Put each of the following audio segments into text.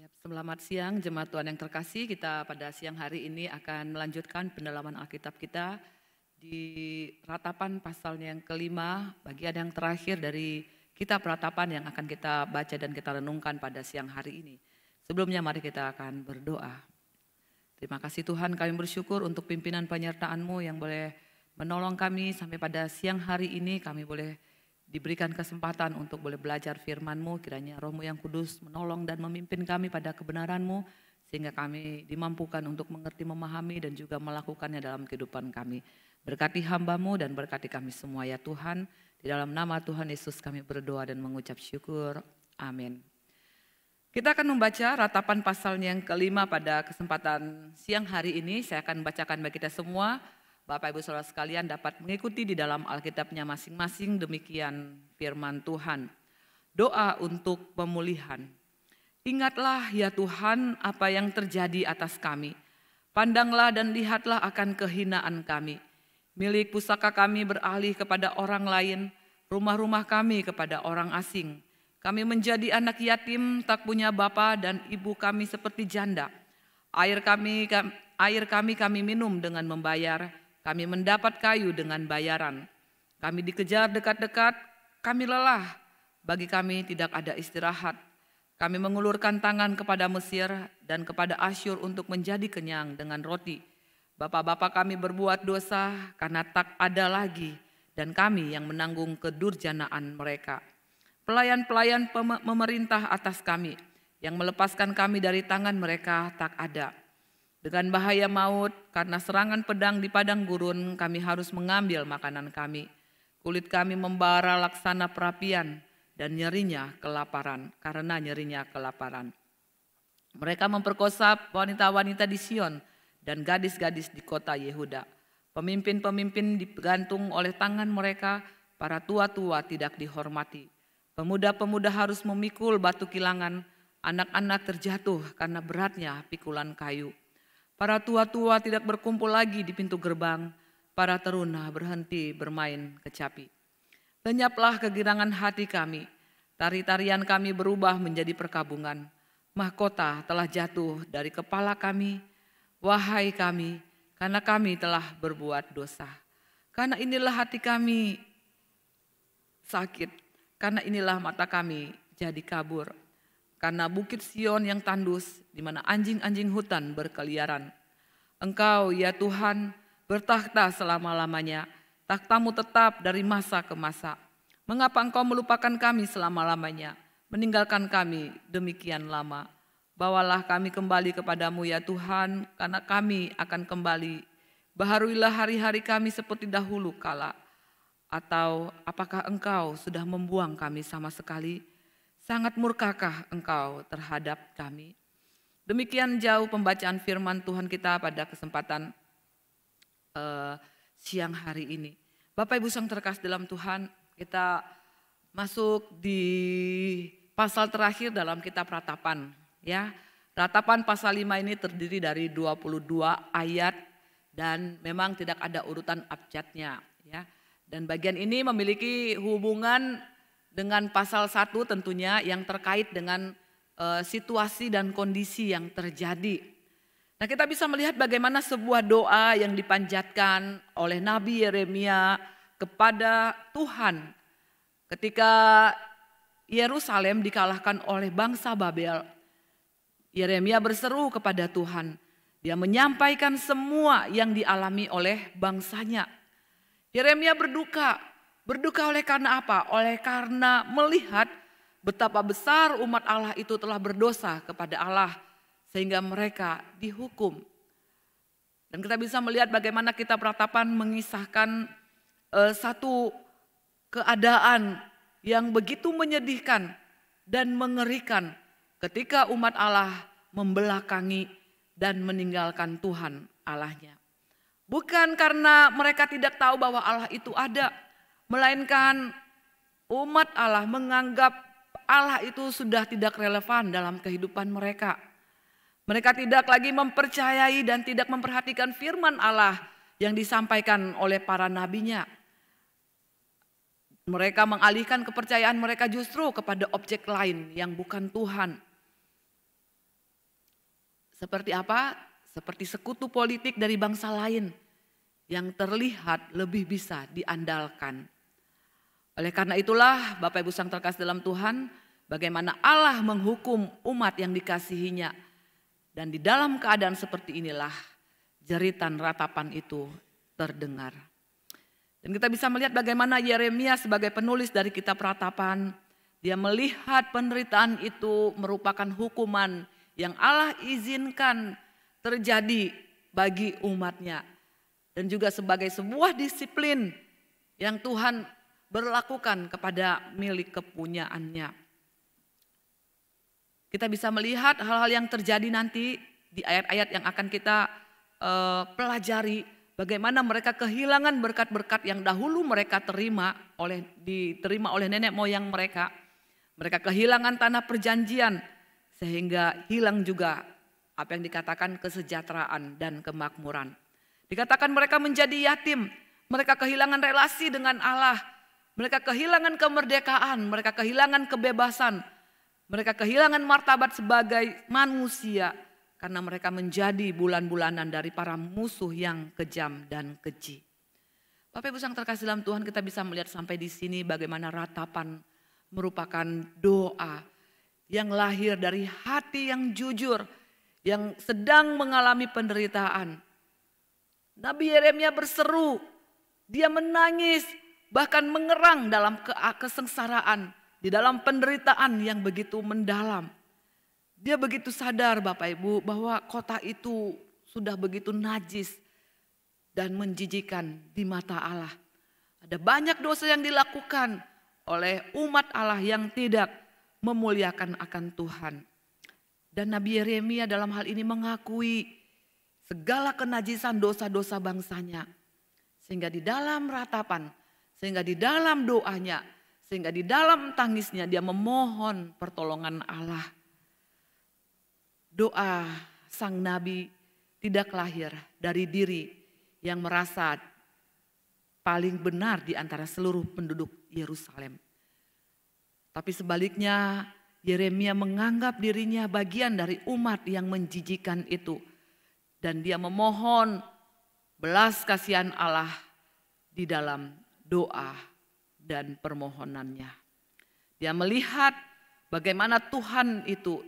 Selamat siang jemaat Tuhan yang terkasih, kita pada siang hari ini akan melanjutkan pendalaman Alkitab kita di ratapan pasalnya yang kelima, bagian yang terakhir dari kitab ratapan yang akan kita baca dan kita renungkan pada siang hari ini. Sebelumnya mari kita akan berdoa. Terima kasih Tuhan, kami bersyukur untuk pimpinan penyertaan-Mu yang boleh menolong kami sampai pada siang hari ini. Kami boleh diberikan kesempatan untuk boleh belajar firman-Mu, kiranya Roh-Mu yang kudus menolong dan memimpin kami pada kebenaran-Mu, sehingga kami dimampukan untuk mengerti, memahami dan juga melakukannya dalam kehidupan kami. Berkati hamba-Mu dan berkati kami semua ya Tuhan, di dalam nama Tuhan Yesus kami berdoa dan mengucap syukur, amin. Kita akan membaca ratapan pasalnya yang kelima pada kesempatan siang hari ini. Saya akan bacakan bagi kita semua. Bapak Ibu Saudara sekalian dapat mengikuti di dalam Alkitabnya masing-masing, demikian firman Tuhan. Doa untuk pemulihan. Ingatlah ya Tuhan apa yang terjadi atas kami. Pandanglah dan lihatlah akan kehinaan kami. Milik pusaka kami beralih kepada orang lain, rumah-rumah kami kepada orang asing. Kami menjadi anak yatim, tak punya bapa dan ibu kami seperti janda. Air kami minum dengan membayar. Kami mendapat kayu dengan bayaran. Kami dikejar dekat-dekat, kami lelah. Bagi kami tidak ada istirahat. Kami mengulurkan tangan kepada Mesir dan kepada Asyur untuk menjadi kenyang dengan roti. Bapak-bapak kami berbuat dosa karena tak ada lagi, dan kami yang menanggung kedurjanaan mereka. Pelayan-pelayan pemerintah atas kami, yang melepaskan kami dari tangan mereka tak ada. Dengan bahaya maut, karena serangan pedang di padang gurun, kami harus mengambil makanan kami. Kulit kami membara laksana perapian dan nyerinya kelaparan, karena nyerinya kelaparan. Mereka memperkosa wanita-wanita di Sion dan gadis-gadis di kota Yehuda. Pemimpin-pemimpin digantung oleh tangan mereka, para tua-tua tidak dihormati. Pemuda-pemuda harus memikul batu kilangan, anak-anak terjatuh karena beratnya pikulan kayu. Para tua-tua tidak berkumpul lagi di pintu gerbang, para teruna berhenti bermain kecapi. Lenyaplah kegirangan hati kami, tari-tarian kami berubah menjadi perkabungan. Mahkota telah jatuh dari kepala kami, wahai kami, karena kami telah berbuat dosa. Karena inilah hati kami sakit, karena inilah mata kami jadi kabur. Karena bukit Sion yang tandus, di mana anjing-anjing hutan berkeliaran. Engkau ya Tuhan bertakhta selama-lamanya, takhtamu tetap dari masa ke masa. Mengapa engkau melupakan kami selama-lamanya, meninggalkan kami demikian lama? Bawalah kami kembali kepadamu ya Tuhan, karena kami akan kembali. Baharuilah hari-hari kami seperti dahulu kala. Atau apakah engkau sudah membuang kami sama sekali? Sangat murkakah engkau terhadap kami? Demikian jauh pembacaan firman Tuhan kita pada kesempatan siang hari ini. Bapak Ibu yang terkasih dalam Tuhan, kita masuk di pasal terakhir dalam kitab ratapan. Ya, ratapan pasal 5 ini terdiri dari 22 ayat dan memang tidak ada urutan abjadnya. Ya, dan bagian ini memiliki hubungan dengan pasal 1 tentunya yang terkait dengan situasi dan kondisi yang terjadi. Nah, kita bisa melihat bagaimana sebuah doa yang dipanjatkan oleh Nabi Yeremia kepada Tuhan ketika Yerusalem dikalahkan oleh bangsa Babel. Yeremia berseru kepada Tuhan. Dia menyampaikan semua yang dialami oleh bangsanya. Yeremia berduka. Berduka oleh karena apa? Oleh karena melihat betapa besar umat Allah itu telah berdosa kepada Allah sehingga mereka dihukum. Dan kita bisa melihat bagaimana kitab ratapan mengisahkan satu keadaan yang begitu menyedihkan dan mengerikan ketika umat Allah membelakangi dan meninggalkan Tuhan Allahnya. Bukan karena mereka tidak tahu bahwa Allah itu ada, melainkan umat Allah menganggap Allah itu sudah tidak relevan dalam kehidupan mereka. Mereka tidak lagi mempercayai dan tidak memperhatikan firman Allah yang disampaikan oleh para nabinya. Mereka mengalihkan kepercayaan mereka justru kepada objek lain yang bukan Tuhan. Seperti apa? Seperti sekutu politik dari bangsa lain yang terlihat lebih bisa diandalkan. Oleh karena itulah Bapak Ibu Sang terkasih dalam Tuhan, bagaimana Allah menghukum umat yang dikasihinya. Dan di dalam keadaan seperti inilah jeritan ratapan itu terdengar. Dan kita bisa melihat bagaimana Yeremia sebagai penulis dari kitab ratapan, dia melihat penderitaan itu merupakan hukuman yang Allah izinkan terjadi bagi umatnya. Dan juga sebagai sebuah disiplin yang Tuhan berlakukan kepada milik kepunyaannya. Kita bisa melihat hal-hal yang terjadi nanti di ayat-ayat yang akan kita pelajari. Bagaimana mereka kehilangan berkat-berkat yang dahulu mereka diterima oleh nenek moyang mereka. Mereka kehilangan tanah perjanjian sehingga hilang juga apa yang dikatakan kesejahteraan dan kemakmuran. Dikatakan mereka menjadi yatim, mereka kehilangan relasi dengan Allah, mereka kehilangan kemerdekaan, mereka kehilangan kebebasan, mereka kehilangan martabat sebagai manusia. Karena mereka menjadi bulan-bulanan dari para musuh yang kejam dan keji. Bapak Ibu Sang terkasih dalam Tuhan, kita bisa melihat sampai di sini bagaimana ratapan merupakan doa yang lahir dari hati yang jujur, yang sedang mengalami penderitaan. Nabi Yeremia berseru, dia menangis, bahkan mengerang dalam kesengsaraan, di dalam penderitaan yang begitu mendalam. Dia begitu sadar Bapak Ibu bahwa kota itu sudah begitu najis dan menjijikan di mata Allah. Ada banyak dosa yang dilakukan oleh umat Allah yang tidak memuliakan akan Tuhan. Dan Nabi Yeremia dalam hal ini mengakui segala kenajisan dosa-dosa bangsanya. Sehingga di dalam ratapan, sehingga di dalam doanya, sehingga di dalam tangisnya dia memohon pertolongan Allah. Doa sang nabi tidak lahir dari diri yang merasa paling benar di antara seluruh penduduk Yerusalem. Tapi sebaliknya Yeremia menganggap dirinya bagian dari umat yang menjijikan itu. Dan dia memohon belas kasihan Allah di dalam doa dan permohonannya. Dia melihat bagaimana Tuhan itu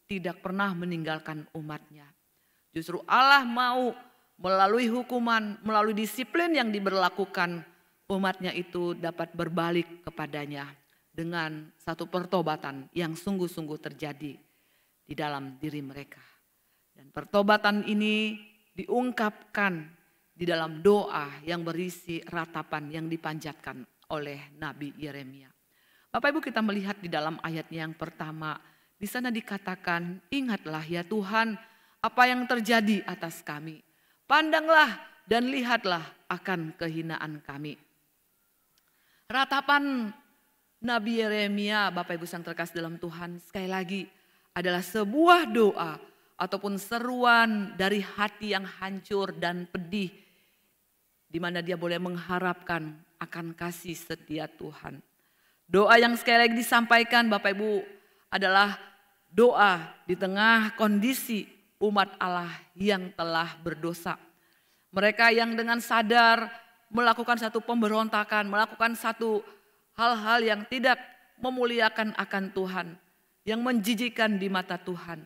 tidak pernah meninggalkan umatnya. Justru Allah mau melalui hukuman, melalui disiplin yang diberlakukan, umatnya itu dapat berbalik kepadanya dengan satu pertobatan yang sungguh-sungguh terjadi di dalam diri mereka. Dan pertobatan ini diungkapkan di dalam doa yang berisi ratapan yang dipanjatkan oleh Nabi Yeremia. Bapak Ibu, kita melihat di dalam ayatnya yang pertama, di sana dikatakan, ingatlah ya Tuhan apa yang terjadi atas kami. Pandanglah dan lihatlah akan kehinaan kami. Ratapan Nabi Yeremia, Bapak Ibu Sang terkasih dalam Tuhan, sekali lagi adalah sebuah doa ataupun seruan dari hati yang hancur dan pedih, di mana dia boleh mengharapkan akan kasih setia Tuhan. Doa yang sekali lagi disampaikan Bapak Ibu adalah doa di tengah kondisi umat Allah yang telah berdosa. Mereka yang dengan sadar melakukan satu pemberontakan, melakukan satu hal-hal yang tidak memuliakan akan Tuhan, yang menjijikan di mata Tuhan.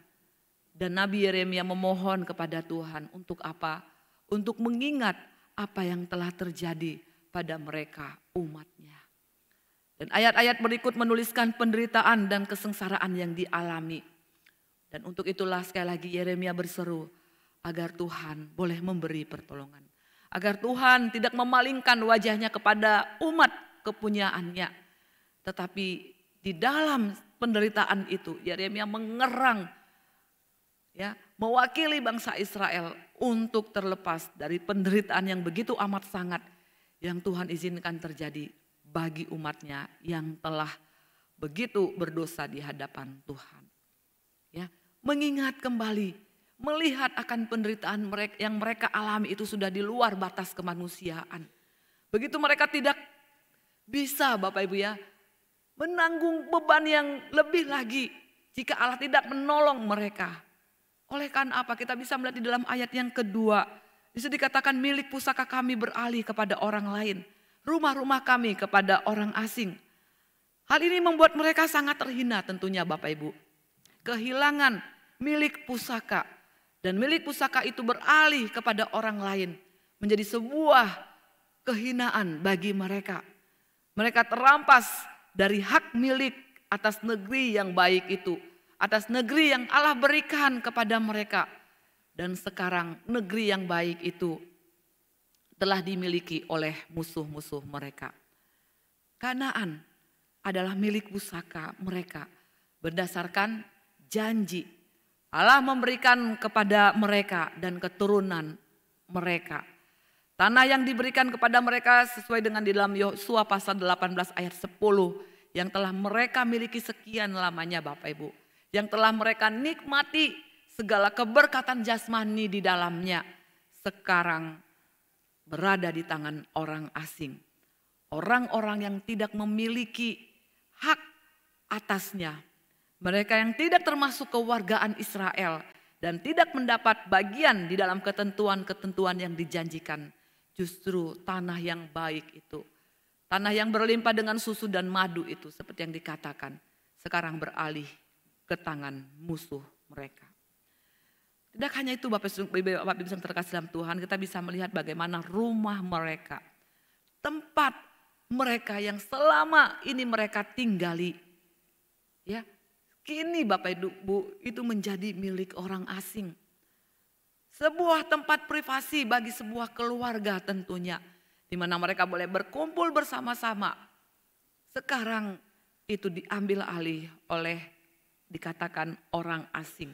Dan Nabi Yeremia memohon kepada Tuhan untuk apa? Untuk mengingat apa yang telah terjadi pada mereka umatnya. Dan ayat-ayat berikut menuliskan penderitaan dan kesengsaraan yang dialami. Dan untuk itulah sekali lagi Yeremia berseru agar Tuhan boleh memberi pertolongan. Agar Tuhan tidak memalingkan wajahnya kepada umat kepunyaannya. Tetapi di dalam penderitaan itu Yeremia mengerang, ya, mewakili bangsa Israel untuk terlepas dari penderitaan yang begitu amat sangat yang Tuhan izinkan terjadi bagi umatnya yang telah begitu berdosa di hadapan Tuhan. Ya, mengingat kembali, melihat akan penderitaan mereka yang mereka alami itu sudah di luar batas kemanusiaan. Begitu mereka tidak bisa Bapak Ibu ya, menanggung beban yang lebih lagi jika Allah tidak menolong mereka. Oleh karena apa? Kita bisa melihat di dalam ayat yang kedua. Di situ dikatakan milik pusaka kami beralih kepada orang lain. Rumah-rumah kami kepada orang asing. Hal ini membuat mereka sangat terhina tentunya Bapak Ibu. Kehilangan milik pusaka. Dan milik pusaka itu beralih kepada orang lain. Menjadi sebuah kehinaan bagi mereka. Mereka terampas dari hak milik atas negeri yang baik itu. Atas negeri yang Allah berikan kepada mereka. Dan sekarang negeri yang baik itu telah dimiliki oleh musuh-musuh mereka. Kanaan adalah milik pusaka mereka berdasarkan janji. Allah memberikan kepada mereka dan keturunan mereka. Tanah yang diberikan kepada mereka sesuai dengan di dalam Yosua pasal 18 ayat 10 yang telah mereka miliki sekian lamanya Bapak Ibu. Yang telah mereka nikmati segala keberkatan jasmani di dalamnya. Sekarang berada di tangan orang asing. Orang-orang yang tidak memiliki hak atasnya. Mereka yang tidak termasuk kewargaan Israel dan tidak mendapat bagian di dalam ketentuan-ketentuan yang dijanjikan. Justru tanah yang baik itu, tanah yang berlimpah dengan susu dan madu itu seperti yang dikatakan, sekarang beralih ke tangan musuh mereka. Tidak hanya itu Bapak Ibu yang terkasih dalam Tuhan, kita bisa melihat bagaimana rumah mereka, tempat mereka yang selama ini mereka tinggali, ya, kini Bapak Ibu itu menjadi milik orang asing. Sebuah tempat privasi bagi sebuah keluarga tentunya, di mana mereka boleh berkumpul bersama-sama. Sekarang itu diambil alih oleh dikatakan orang asing.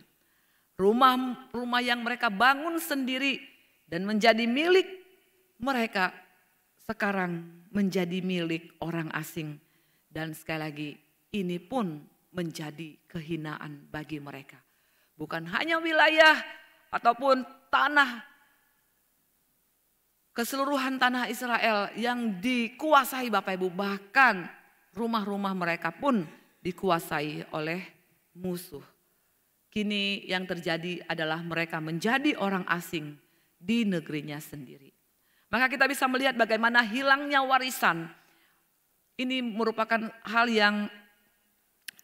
Rumah-rumah yang mereka bangun sendiri dan menjadi milik mereka sekarang menjadi milik orang asing. Dan sekali lagi ini pun menjadi kehinaan bagi mereka. Bukan hanya wilayah ataupun tanah, keseluruhan tanah Israel yang dikuasai Bapak Ibu. Bahkan rumah-rumah mereka pun dikuasai oleh musuh. Kini yang terjadi adalah mereka menjadi orang asing di negerinya sendiri. Maka kita bisa melihat bagaimana hilangnya warisan. Ini merupakan hal yang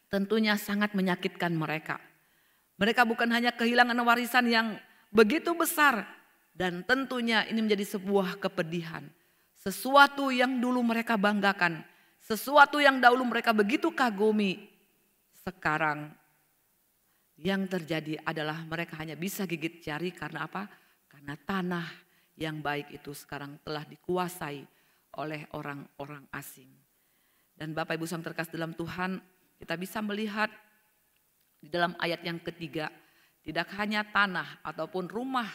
tentunya sangat menyakitkan mereka. Mereka bukan hanya kehilangan warisan yang begitu besar. Dan tentunya ini menjadi sebuah kepedihan. Sesuatu yang dulu mereka banggakan. Sesuatu yang dahulu mereka begitu kagumi. Sekarang yang terjadi adalah mereka hanya bisa gigit jari karena apa? Karena tanah yang baik itu sekarang telah dikuasai oleh orang-orang asing. Dan Bapak Ibu yang terkasih dalam Tuhan, kita bisa melihat di dalam ayat yang ketiga, tidak hanya tanah ataupun rumah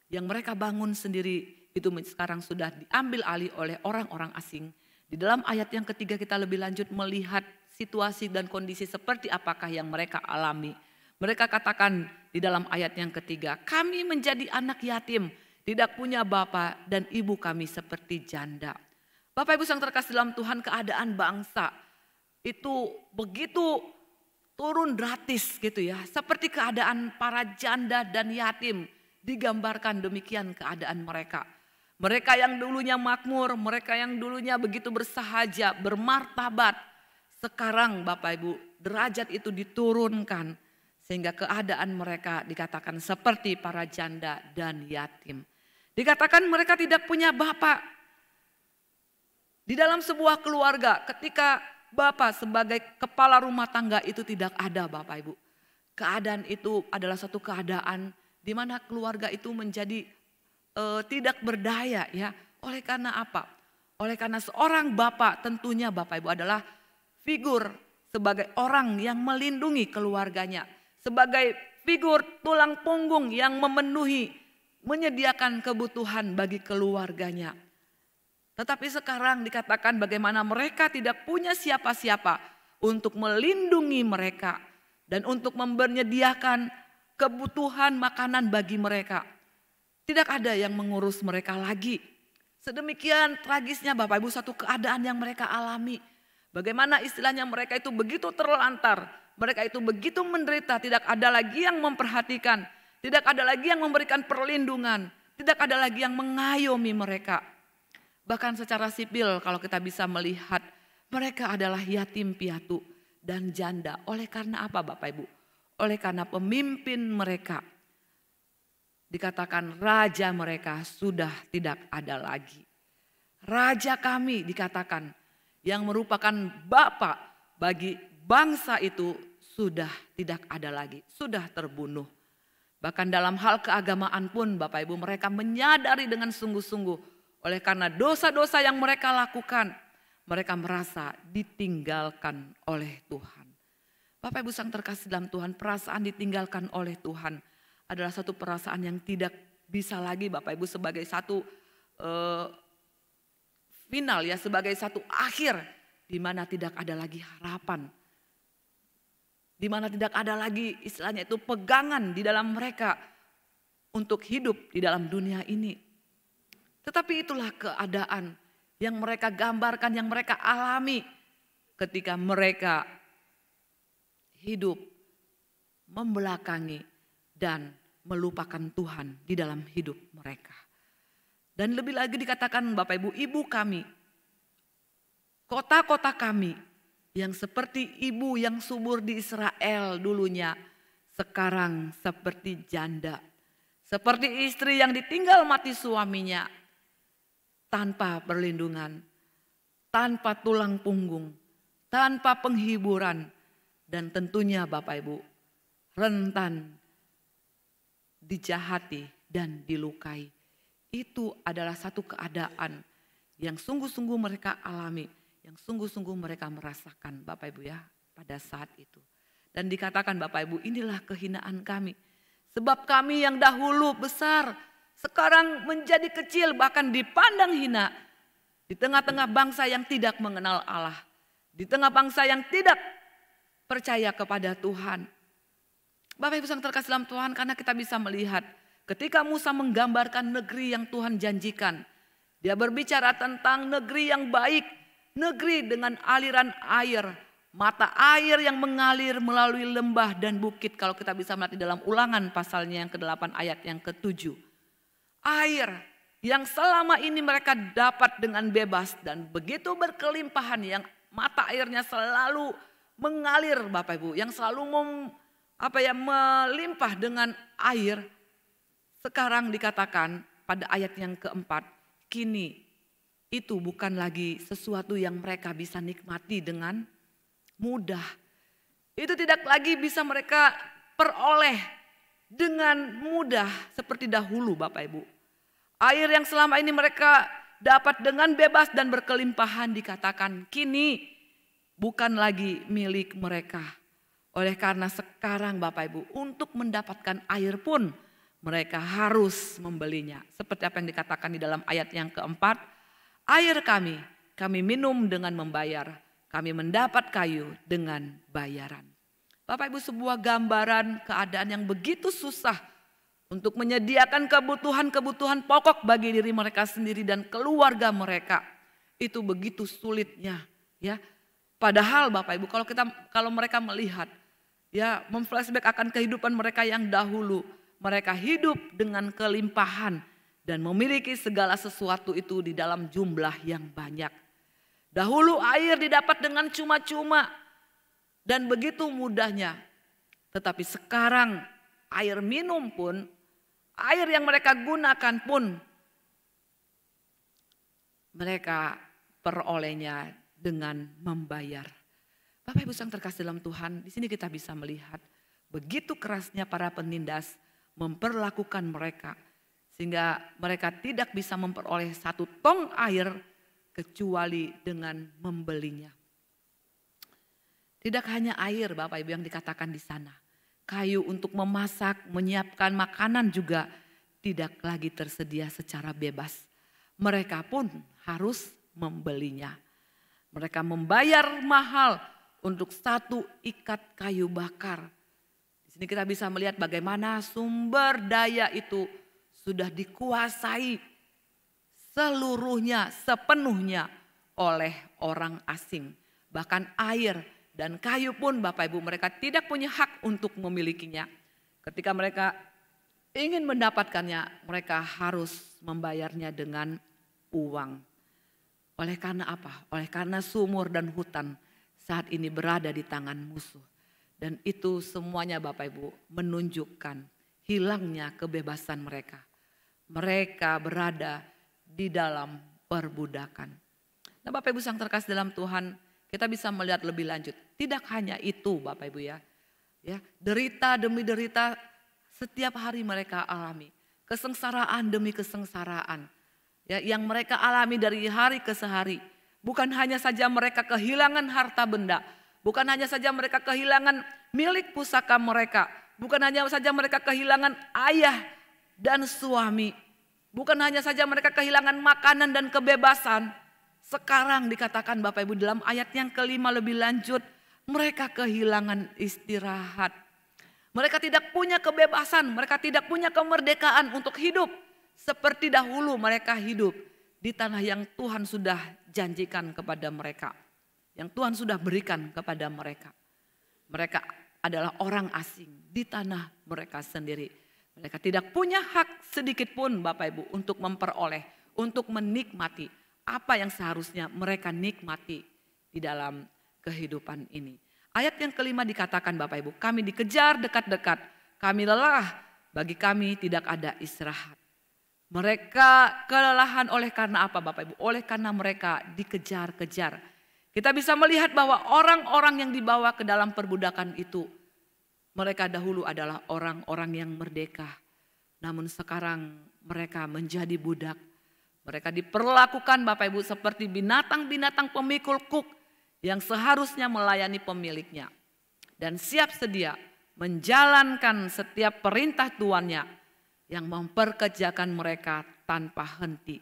yang mereka bangun sendiri itu sekarang sudah diambil alih oleh orang-orang asing. Di dalam ayat yang ketiga kita lebih lanjut melihat situasi dan kondisi seperti apakah yang mereka alami. Mereka katakan di dalam ayat yang ketiga, kami menjadi anak yatim, tidak punya bapak dan ibu kami seperti janda. Bapak Ibu yang terkasih dalam Tuhan, keadaan bangsa itu begitu turun gratis gitu ya. Seperti keadaan para janda dan yatim digambarkan demikian keadaan mereka. Mereka yang dulunya makmur, mereka yang dulunya begitu bersahaja, bermartabat. Sekarang Bapak Ibu derajat itu diturunkan. Sehingga keadaan mereka dikatakan seperti para janda dan yatim. Dikatakan mereka tidak punya bapak. Di dalam sebuah keluarga ketika bapak sebagai kepala rumah tangga itu tidak ada Bapak Ibu. Keadaan itu adalah satu keadaan di mana keluarga itu menjadi tidak berdaya ya. Oleh karena apa? Oleh karena seorang bapak tentunya Bapak Ibu adalah figur sebagai orang yang melindungi keluarganya. Sebagai figur tulang punggung yang memenuhi, menyediakan kebutuhan bagi keluarganya. Tetapi sekarang dikatakan bagaimana mereka tidak punya siapa-siapa untuk melindungi mereka. Dan untuk menyediakan kebutuhan makanan bagi mereka. Tidak ada yang mengurus mereka lagi. Sedemikian tragisnya Bapak Ibu satu keadaan yang mereka alami. Bagaimana istilahnya mereka itu begitu terlantar. Mereka itu begitu menderita, tidak ada lagi yang memperhatikan. Tidak ada lagi yang memberikan perlindungan. Tidak ada lagi yang mengayomi mereka. Bahkan secara sipil kalau kita bisa melihat, mereka adalah yatim piatu dan janda. Oleh karena apa Bapak Ibu? Oleh karena pemimpin mereka, dikatakan raja mereka sudah tidak ada lagi. Raja kami dikatakan yang merupakan bapak bagi bangsa itu sudah tidak ada lagi, sudah terbunuh. Bahkan dalam hal keagamaan pun Bapak Ibu mereka menyadari dengan sungguh-sungguh oleh karena dosa-dosa yang mereka lakukan, mereka merasa ditinggalkan oleh Tuhan. Bapak Ibu sang terkasih dalam Tuhan, perasaan ditinggalkan oleh Tuhan adalah satu perasaan yang tidak bisa lagi Bapak Ibu sebagai satu final ya, sebagai satu akhir di mana tidak ada lagi harapan. Di mana tidak ada lagi istilahnya itu pegangan di dalam mereka untuk hidup di dalam dunia ini. Tetapi itulah keadaan yang mereka gambarkan, yang mereka alami ketika mereka hidup membelakangi dan melupakan Tuhan di dalam hidup mereka. Dan lebih lagi dikatakan Bapak Ibu, ibu kami, kota-kota kami yang seperti ibu yang subur di Israel dulunya, sekarang seperti janda. Seperti istri yang ditinggal mati suaminya, tanpa perlindungan, tanpa tulang punggung, tanpa penghiburan, dan tentunya Bapak Ibu, rentan dijahati dan dilukai. Itu adalah satu keadaan yang sungguh-sungguh mereka alami, yang sungguh-sungguh mereka merasakan Bapak Ibu ya pada saat itu. Dan dikatakan Bapak Ibu, inilah kehinaan kami. Sebab kami yang dahulu besar sekarang menjadi kecil, bahkan dipandang hina di tengah-tengah bangsa yang tidak mengenal Allah. Di tengah bangsa yang tidak percaya kepada Tuhan. Bapak Ibu sang terkasih dalam Tuhan, karena kita bisa melihat ketika Musa menggambarkan negeri yang Tuhan janjikan. Dia berbicara tentang negeri yang baik, negeri dengan aliran air, mata air yang mengalir melalui lembah dan bukit. Kalau kita bisa melihat di dalam Ulangan pasalnya yang ke-8 ayat yang ke-7. Air yang selama ini mereka dapat dengan bebas dan begitu berkelimpahan, yang mata airnya selalu mengalir Bapak Ibu, yang selalu melimpah dengan air. Sekarang dikatakan pada ayat yang keempat, kini itu bukan lagi sesuatu yang mereka bisa nikmati dengan mudah. Itu tidak lagi bisa mereka peroleh dengan mudah seperti dahulu Bapak Ibu. Air yang selama ini mereka dapat dengan bebas dan berkelimpahan dikatakan kini bukan lagi milik mereka. Oleh karena sekarang Bapak Ibu untuk mendapatkan air pun mereka harus membelinya. Seperti apa yang dikatakan di dalam ayat yang keempat. Air kami minum dengan membayar. Kami mendapat kayu dengan bayaran. Bapak Ibu, sebuah gambaran keadaan yang begitu susah untuk menyediakan kebutuhan-kebutuhan pokok bagi diri mereka sendiri dan keluarga mereka. Itu begitu sulitnya ya. Padahal Bapak Ibu kalau mereka melihat ya, memflashback akan kehidupan mereka yang dahulu, mereka hidup dengan kelimpahan dan memiliki segala sesuatu itu di dalam jumlah yang banyak. Dahulu air didapat dengan cuma-cuma dan begitu mudahnya. Tetapi sekarang air minum pun, air yang mereka gunakan pun mereka perolehnya dengan membayar. Bapak Ibu sang terkasih dalam Tuhan, di sini kita bisa melihat begitu kerasnya para penindas memperlakukan mereka. Sehingga mereka tidak bisa memperoleh satu tong air kecuali dengan membelinya. Tidak hanya air Bapak Ibu yang dikatakan di sana. Kayu untuk memasak, menyiapkan makanan juga tidak lagi tersedia secara bebas. Mereka pun harus membelinya. Mereka membayar mahal untuk satu ikat kayu bakar. Di sini kita bisa melihat bagaimana sumber daya itu sudah dikuasai seluruhnya, sepenuhnya oleh orang asing. Bahkan air dan kayu pun Bapak Ibu mereka tidak punya hak untuk memilikinya. Ketika mereka ingin mendapatkannya, mereka harus membayarnya dengan uang. Oleh karena apa? Oleh karena sumur dan hutan saat ini berada di tangan musuh. Dan itu semuanya Bapak Ibu menunjukkan hilangnya kebebasan mereka. Mereka berada di dalam perbudakan. Nah Bapak Ibu yang terkasih dalam Tuhan, kita bisa melihat lebih lanjut. Tidak hanya itu Bapak Ibu ya. Derita demi derita setiap hari mereka alami. Kesengsaraan demi kesengsaraan. Yang mereka alami dari hari ke hari. Bukan hanya saja mereka kehilangan harta benda. Bukan hanya saja mereka kehilangan milik pusaka mereka. Bukan hanya saja mereka kehilangan ayah dan suami. Bukan hanya saja mereka kehilangan makanan dan kebebasan. Sekarang dikatakan Bapak Ibu dalam ayat yang kelima lebih lanjut. Mereka kehilangan istirahat. Mereka tidak punya kebebasan. Mereka tidak punya kemerdekaan untuk hidup. Seperti dahulu mereka hidup di tanah yang Tuhan sudah janjikan kepada mereka. Yang Tuhan sudah berikan kepada mereka. Mereka adalah orang asing di tanah mereka sendiri. Mereka tidak punya hak sedikit pun Bapak Ibu untuk memperoleh, untuk menikmati apa yang seharusnya mereka nikmati di dalam kehidupan ini. Ayat yang kelima dikatakan Bapak Ibu, kami dikejar dekat-dekat, kami lelah, bagi kami tidak ada istirahat. Mereka kelelahan oleh karena apa Bapak Ibu? Oleh karena mereka dikejar-kejar. Kita bisa melihat bahwa orang-orang yang dibawa ke dalam perbudakan itu, mereka dahulu adalah orang-orang yang merdeka. Namun sekarang mereka menjadi budak. Mereka diperlakukan Bapak Ibu seperti binatang-binatang pemikul kuk yang seharusnya melayani pemiliknya. Dan siap sedia menjalankan setiap perintah tuannya yang memperkerjakan mereka tanpa henti.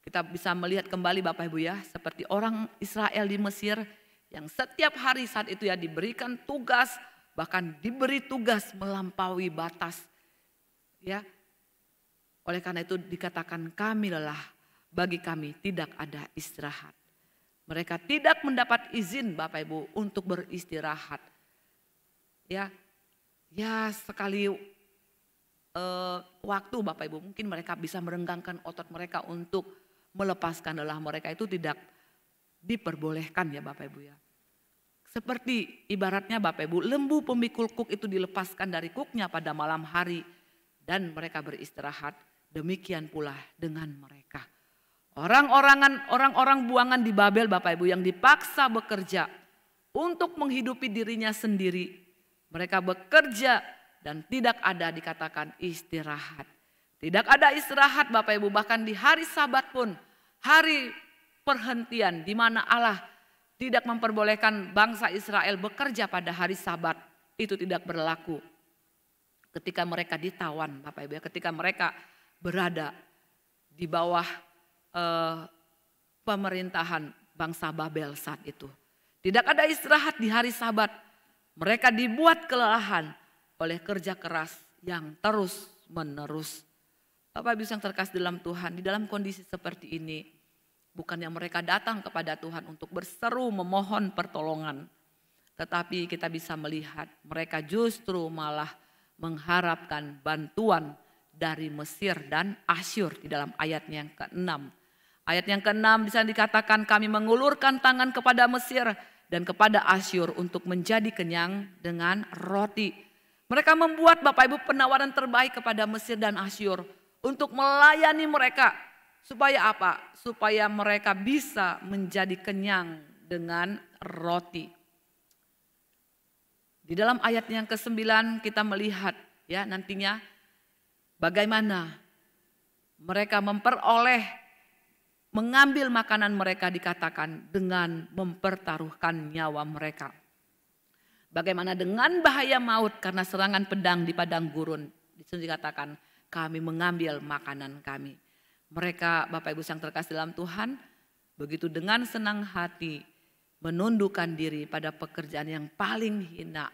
Kita bisa melihat kembali Bapak Ibu ya, seperti orang Israel di Mesir yang setiap hari saat itu ya diberikan tugas, bahkan diberi tugas melampaui batas. Ya. Oleh karena itu dikatakan kami lelah, bagi kami tidak ada istirahat. Mereka tidak mendapat izin Bapak Ibu untuk beristirahat. Ya sekali waktu Bapak Ibu mungkin mereka bisa merenggangkan otot mereka untuk melepaskan lelah mereka, itu tidak diperbolehkan ya Bapak Ibu ya. Seperti ibaratnya Bapak Ibu lembu pemikul kuk itu dilepaskan dari kuknya pada malam hari dan mereka beristirahat, demikian pula dengan mereka. Orang-orang buangan di Babel Bapak Ibu yang dipaksa bekerja untuk menghidupi dirinya sendiri. Mereka bekerja dan tidak ada dikatakan istirahat. Tidak ada istirahat Bapak Ibu, bahkan di hari Sabat pun, hari perhentian di mana Allah tidak memperbolehkan bangsa Israel bekerja pada hari Sabat, itu tidak berlaku. Ketika mereka ditawan Bapak Ibu, ketika mereka berada di bawah pemerintahan bangsa Babel saat itu. Tidak ada istirahat di hari Sabat. Mereka dibuat kelelahan oleh kerja keras yang terus menerus. Bapak Ibu yang terkasih dalam Tuhan, di dalam kondisi seperti ini, bukannya mereka datang kepada Tuhan untuk berseru memohon pertolongan. Tetapi kita bisa melihat mereka justru malah mengharapkan bantuan dari Mesir dan Asyur di dalam ayatnya yang ke-6. Ayat yang ke-6 bisa dikatakan kami mengulurkan tangan kepada Mesir dan kepada Asyur untuk menjadi kenyang dengan roti. Mereka membuat Bapak Ibu penawaran terbaik kepada Mesir dan Asyur untuk melayani mereka. Supaya apa? Supaya mereka bisa menjadi kenyang dengan roti. Di dalam ayat yang ke-9 kita melihat ya nantinya bagaimana mereka mengambil makanan mereka dikatakan dengan mempertaruhkan nyawa mereka. Bagaimana dengan bahaya maut karena serangan pedang di padang gurun. Dikatakan kami mengambil makanan kami. Mereka Bapak Ibu yang terkasih dalam Tuhan begitu dengan senang hati menundukkan diri pada pekerjaan yang paling hina.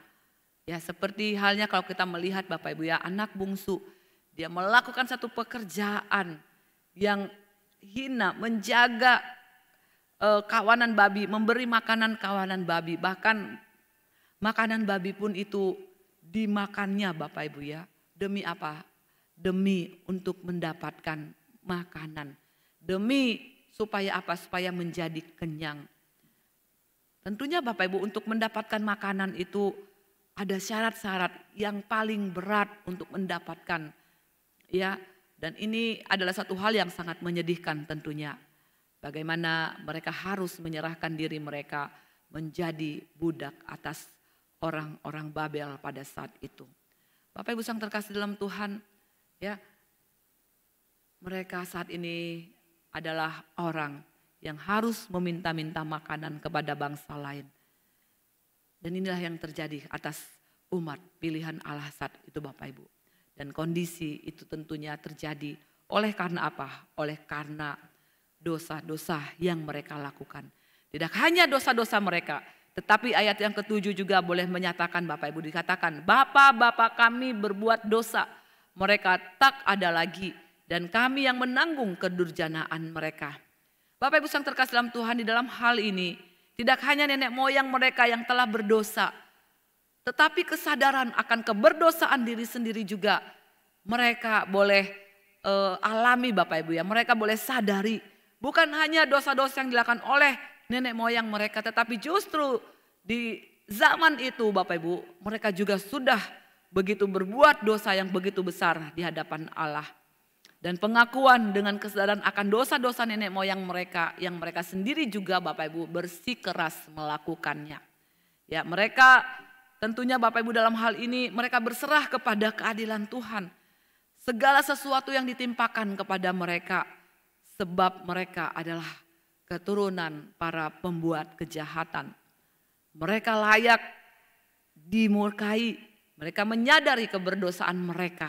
Ya seperti halnya kalau kita melihat Bapak Ibu ya anak bungsu. Dia melakukan satu pekerjaan yang hina, menjaga kawanan babi, memberi makanan kawanan babi. Bahkan makanan babi pun itu dimakannya Bapak Ibu ya. Demi apa? demi untuk mendapatkan makanan. Demi supaya apa? Supaya menjadi kenyang. Tentunya Bapak Ibu untuk mendapatkan makanan itu ada syarat-syarat yang paling berat untuk mendapatkan, ya. Dan ini adalah satu hal yang sangat menyedihkan tentunya. Bagaimana mereka harus menyerahkan diri mereka menjadi budak atas orang-orang Babel pada saat itu. Bapak Ibu yang terkasih dalam Tuhan, ya, mereka saat ini adalah orang yang harus meminta-minta makanan kepada bangsa lain. Dan inilah yang terjadi atas umat pilihan Allah saat itu Bapak Ibu. Dan kondisi itu tentunya terjadi oleh karena apa? Oleh karena dosa-dosa yang mereka lakukan. Tidak hanya dosa-dosa mereka, tetapi ayat yang ke-7 juga boleh menyatakan Bapak Ibu, dikatakan, Bapak-bapak kami berbuat dosa, mereka tak ada lagi, dan kami yang menanggung kedurjanaan mereka. Bapak Ibu yang terkasih dalam Tuhan, di dalam hal ini tidak hanya nenek moyang mereka yang telah berdosa, tetapi kesadaran akan keberdosaan diri sendiri juga mereka boleh alami Bapak Ibu ya. Mereka boleh sadari bukan hanya dosa-dosa yang dilakukan oleh nenek moyang mereka, tetapi justru di zaman itu Bapak Ibu mereka juga sudah begitu berbuat dosa yang begitu besar di hadapan Allah. Dan pengakuan dengan kesadaran akan dosa-dosa nenek moyang mereka yang mereka sendiri juga Bapak Ibu bersikeras melakukannya. Ya, mereka tentunya Bapak Ibu dalam hal ini mereka berserah kepada keadilan Tuhan. Segala sesuatu yang ditimpakan kepada mereka sebab mereka adalah keturunan para pembuat kejahatan. Mereka layak dimurkai, mereka menyadari keberdosaan mereka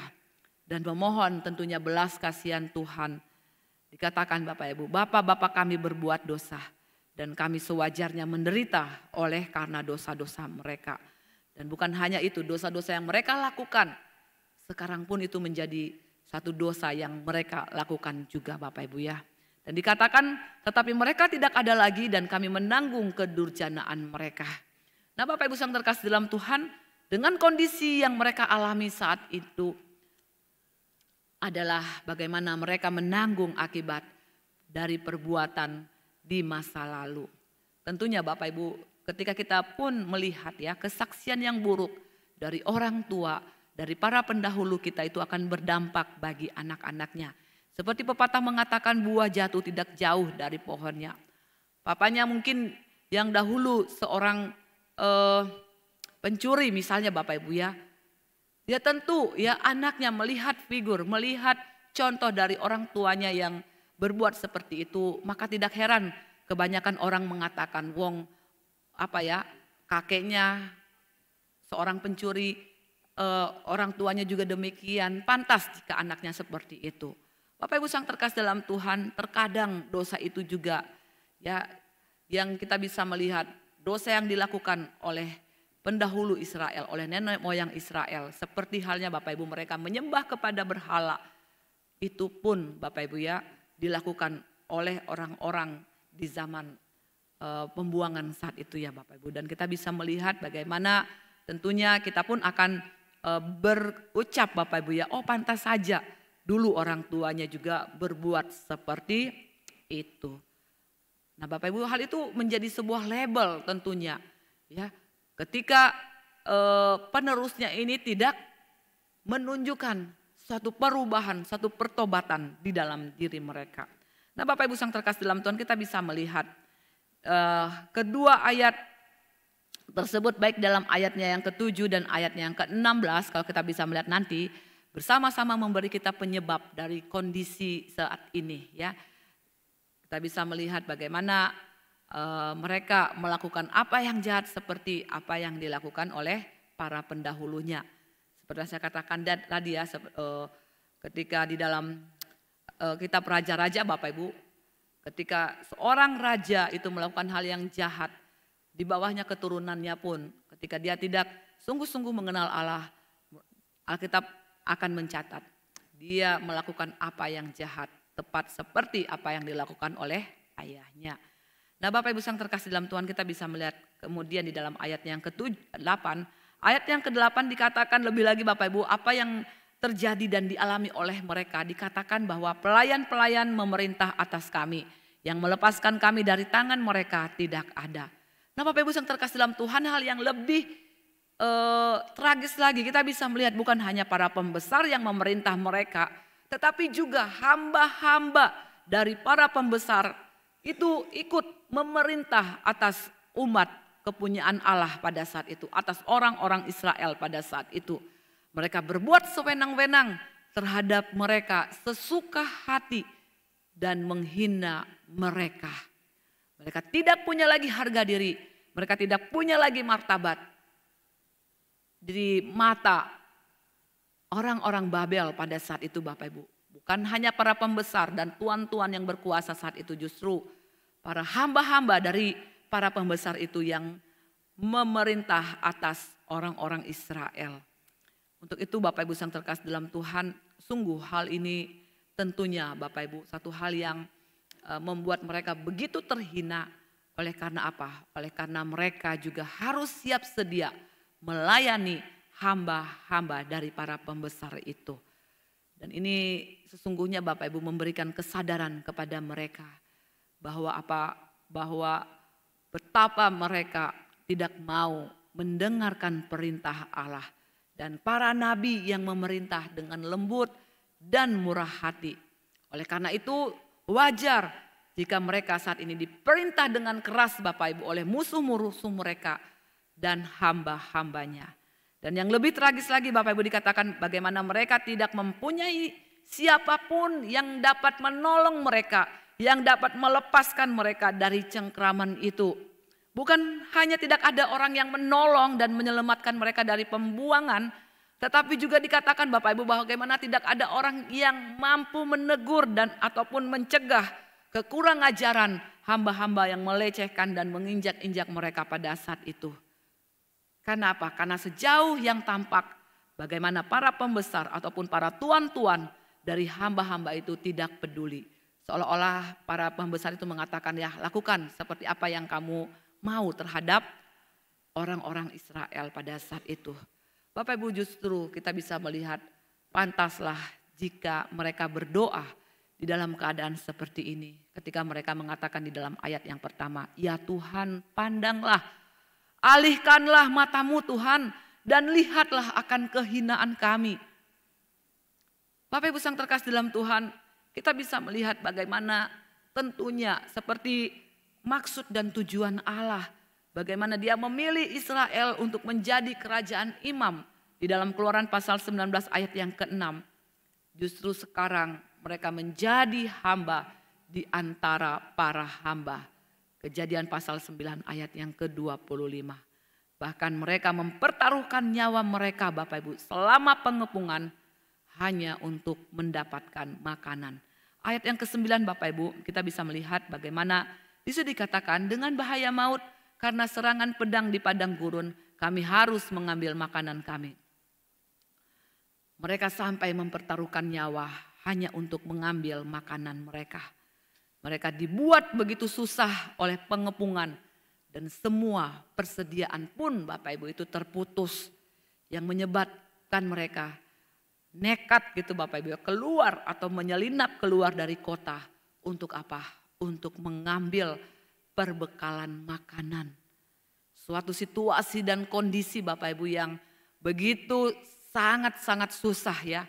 dan memohon tentunya belas kasihan Tuhan. Dikatakan Bapak Ibu, Bapak-bapak kami berbuat dosa dan kami sewajarnya menderita oleh karena dosa-dosa mereka. Dan bukan hanya itu, dosa-dosa yang mereka lakukan sekarang pun itu menjadi satu dosa yang mereka lakukan juga Bapak Ibu ya. Dan dikatakan tetapi mereka tidak ada lagi dan kami menanggung kedurjanaan mereka. Nah Bapak Ibu yang terkasih dalam Tuhan, dengan kondisi yang mereka alami saat itu adalah bagaimana mereka menanggung akibat dari perbuatan di masa lalu. Tentunya Bapak Ibu ketika kita pun melihat ya kesaksian yang buruk dari orang tua, dari para pendahulu kita itu akan berdampak bagi anak-anaknya. Seperti pepatah mengatakan buah jatuh tidak jauh dari pohonnya. Papanya mungkin yang dahulu seorang pencuri misalnya Bapak Ibu ya. Dia tentu ya anaknya melihat figur, melihat contoh dari orang tuanya yang berbuat seperti itu. Maka tidak heran kebanyakan orang mengatakan wong apa ya kakeknya seorang pencuri, orang tuanya juga demikian, pantas jika anaknya seperti itu. Bapak Ibu yang terkasih dalam Tuhan, terkadang dosa itu juga ya yang kita bisa melihat dosa yang dilakukan oleh pendahulu Israel, oleh nenek moyang Israel, seperti halnya Bapak Ibu mereka menyembah kepada berhala. Itu pun Bapak Ibu ya dilakukan oleh orang-orang di zaman pembuangan saat itu ya Bapak Ibu. Dan kita bisa melihat bagaimana tentunya kita pun akan berucap Bapak Ibu ya, oh pantas saja dulu orang tuanya juga berbuat seperti itu. Nah Bapak Ibu hal itu menjadi sebuah label tentunya ya. Ketika penerusnya ini tidak menunjukkan suatu perubahan, suatu pertobatan di dalam diri mereka. Nah Bapak Ibu yang terkasih dalam Tuhan kita bisa melihat kedua ayat tersebut baik dalam ayatnya yang ke-7 dan ayatnya yang ke-16 kalau kita bisa melihat nanti bersama-sama memberi kita penyebab dari kondisi saat ini ya. Kita bisa melihat bagaimana mereka melakukan apa yang jahat seperti apa yang dilakukan oleh para pendahulunya. Seperti saya katakan tadi ya ketika di dalam kitab Raja-Raja Bapak Ibu, ketika seorang raja itu melakukan hal yang jahat, di bawahnya keturunannya pun ketika dia tidak sungguh-sungguh mengenal Allah, Alkitab akan mencatat dia melakukan apa yang jahat tepat seperti apa yang dilakukan oleh ayahnya. Nah Bapak Ibu yang terkasih dalam Tuhan kita bisa melihat kemudian di dalam ayat yang ke-8, ayat yang ke-8 dikatakan lebih lagi Bapak Ibu apa yang terjadi dan dialami oleh mereka. Dikatakan bahwa pelayan-pelayan memerintah atas kami, yang melepaskan kami dari tangan mereka tidak ada. Nah Bapak Ibu yang terkasih dalam Tuhan, hal yang lebih tragis lagi kita bisa melihat bukan hanya para pembesar yang memerintah mereka, tetapi juga hamba-hamba dari para pembesar itu ikut memerintah atas umat kepunyaan Allah pada saat itu, atas orang-orang Israel pada saat itu. Mereka berbuat sewenang-wenang terhadap mereka, sesuka hati dan menghina mereka. Mereka tidak punya lagi harga diri, mereka tidak punya lagi martabat di mata orang-orang Babel pada saat itu Bapak Ibu. Bukan hanya para pembesar dan tuan-tuan yang berkuasa saat itu, justru para hamba-hamba dari para pembesar itu yang memerintah atas orang-orang Israel. Untuk itu Bapak Ibu yang terkasih dalam Tuhan, sungguh hal ini tentunya Bapak Ibu satu hal yang membuat mereka begitu terhina. Oleh karena apa? Oleh karena mereka juga harus siap sedia melayani hamba-hamba dari para pembesar itu. Dan ini sesungguhnya Bapak Ibu memberikan kesadaran kepada mereka bahwa betapa mereka tidak mau mendengarkan perintah Allah. Dan para nabi yang memerintah dengan lembut dan murah hati. Oleh karena itu wajar jika mereka saat ini diperintah dengan keras Bapak Ibu oleh musuh-musuh mereka dan hamba-hambanya. Dan yang lebih tragis lagi Bapak Ibu dikatakan bagaimana mereka tidak mempunyai siapapun yang dapat menolong mereka, yang dapat melepaskan mereka dari cengkraman itu. Bukan hanya tidak ada orang yang menolong dan menyelamatkan mereka dari pembuangan, tetapi juga dikatakan Bapak Ibu bahwa bagaimana tidak ada orang yang mampu menegur dan ataupun mencegah kekurang ajaran hamba-hamba yang melecehkan dan menginjak-injak mereka pada saat itu. Karena apa? Karena sejauh yang tampak bagaimana para pembesar ataupun para tuan-tuan dari hamba-hamba itu tidak peduli. Seolah-olah para pembesar itu mengatakan ya lakukan seperti apa yang kamu mau terhadap orang-orang Israel pada saat itu. Bapak Ibu justru kita bisa melihat pantaslah jika mereka berdoa di dalam keadaan seperti ini. Ketika mereka mengatakan di dalam ayat yang pertama, ya Tuhan pandanglah, alihkanlah matamu Tuhan dan lihatlah akan kehinaan kami. Bapak Ibu yang terkasih dalam Tuhan, kita bisa melihat bagaimana tentunya seperti maksud dan tujuan Allah. Bagaimana dia memilih Israel untuk menjadi kerajaan imam. Di dalam Keluaran pasal 19 ayat yang ke-6. Justru sekarang mereka menjadi hamba di antara para hamba. Kejadian pasal 9 ayat yang ke-25. Bahkan mereka mempertaruhkan nyawa mereka Bapak Ibu selama pengepungan hanya untuk mendapatkan makanan. Ayat yang ke-9 Bapak Ibu kita bisa melihat bagaimana bisa dikatakan dengan bahaya maut karena serangan pedang di padang gurun kami harus mengambil makanan kami. Mereka sampai mempertaruhkan nyawa hanya untuk mengambil makanan mereka. Mereka dibuat begitu susah oleh pengepungan dan semua persediaan pun Bapak Ibu itu terputus yang menyebabkan mereka nekat gitu Bapak Ibu keluar atau menyelinap keluar dari kota untuk apa? Untuk mengambil perbekalan makanan. Suatu situasi dan kondisi Bapak Ibu yang begitu sangat-sangat susah ya.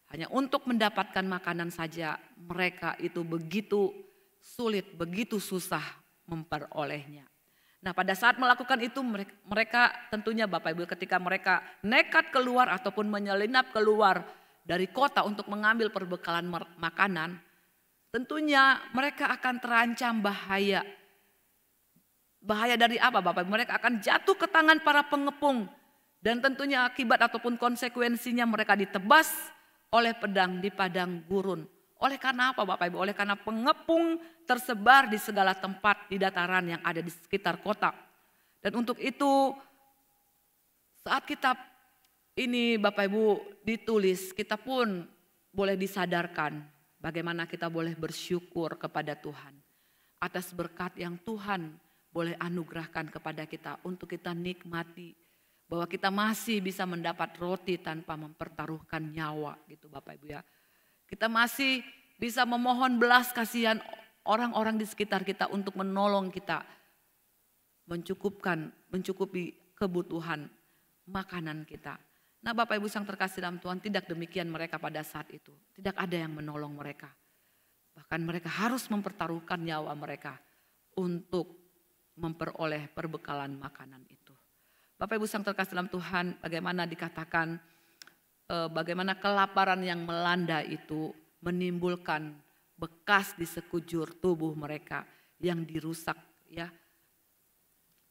Hanya untuk mendapatkan makanan saja mereka itu begitu sulit, begitu susah memperolehnya. Nah pada saat melakukan itu mereka tentunya Bapak Ibu ketika mereka nekat keluar ataupun menyelinap keluar dari kota untuk mengambil perbekalan makanan. Tentunya mereka akan terancam bahaya. Bahaya dari apa Bapak? Mereka akan jatuh ke tangan para pengepung. Dan tentunya akibat ataupun konsekuensinya mereka ditebas oleh pedang di padang gurun. Oleh karena apa Bapak Ibu? Oleh karena pengepung tersebar di segala tempat di dataran yang ada di sekitar kota. Dan untuk itu saat kitab ini Bapak Ibu ditulis, kita pun boleh disadarkan. Bagaimana kita boleh bersyukur kepada Tuhan atas berkat yang Tuhan boleh anugerahkan kepada kita untuk kita nikmati. bahwa kita masih bisa mendapat roti tanpa mempertaruhkan nyawa gitu Bapak Ibu ya. Kita masih bisa memohon belas kasihan orang-orang di sekitar kita untuk menolong kita mencukupi kebutuhan makanan kita. Nah Bapak Ibu yang terkasih dalam Tuhan, tidak demikian mereka pada saat itu. Tidak ada yang menolong mereka. Bahkan mereka harus mempertaruhkan nyawa mereka untuk memperoleh perbekalan makanan itu. Bapak Ibu yang terkasih dalam Tuhan, bagaimana dikatakan bagaimana kelaparan yang melanda itu menimbulkan bekas di sekujur tubuh mereka yang dirusak ya.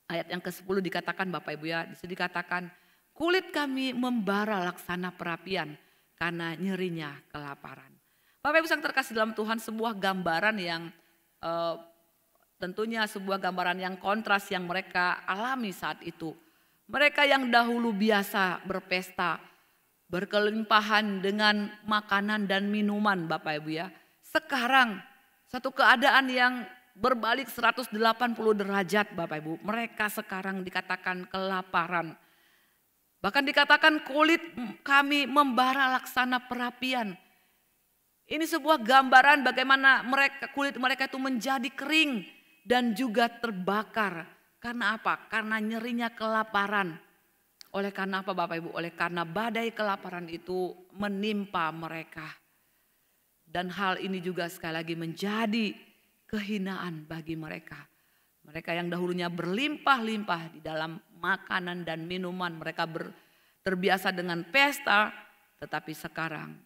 Ayat yang ke-10 dikatakan Bapak Ibu ya, disitu dikatakan kulit kami membara laksana perapian karena nyerinya kelaparan. Bapak Ibu yang terkasih dalam Tuhan, sebuah gambaran yang tentunya sebuah gambaran yang kontras yang mereka alami saat itu. Mereka yang dahulu biasa berpesta, berkelimpahan dengan makanan dan minuman Bapak Ibu ya. Sekarang satu keadaan yang berbalik 180 derajat Bapak Ibu. Mereka sekarang dikatakan kelaparan. Bahkan dikatakan kulit kami membara laksana perapian. Ini sebuah gambaran bagaimana kulit mereka itu menjadi kering dan juga terbakar. Karena apa? Karena nyerinya kelaparan. Oleh karena apa Bapak Ibu? Oleh karena badai kelaparan itu menimpa mereka. Dan hal ini juga sekali lagi menjadi kehinaan bagi mereka. Mereka yang dahulunya berlimpah-limpah di dalam makanan dan minuman. Mereka terbiasa dengan pesta. Tetapi sekarang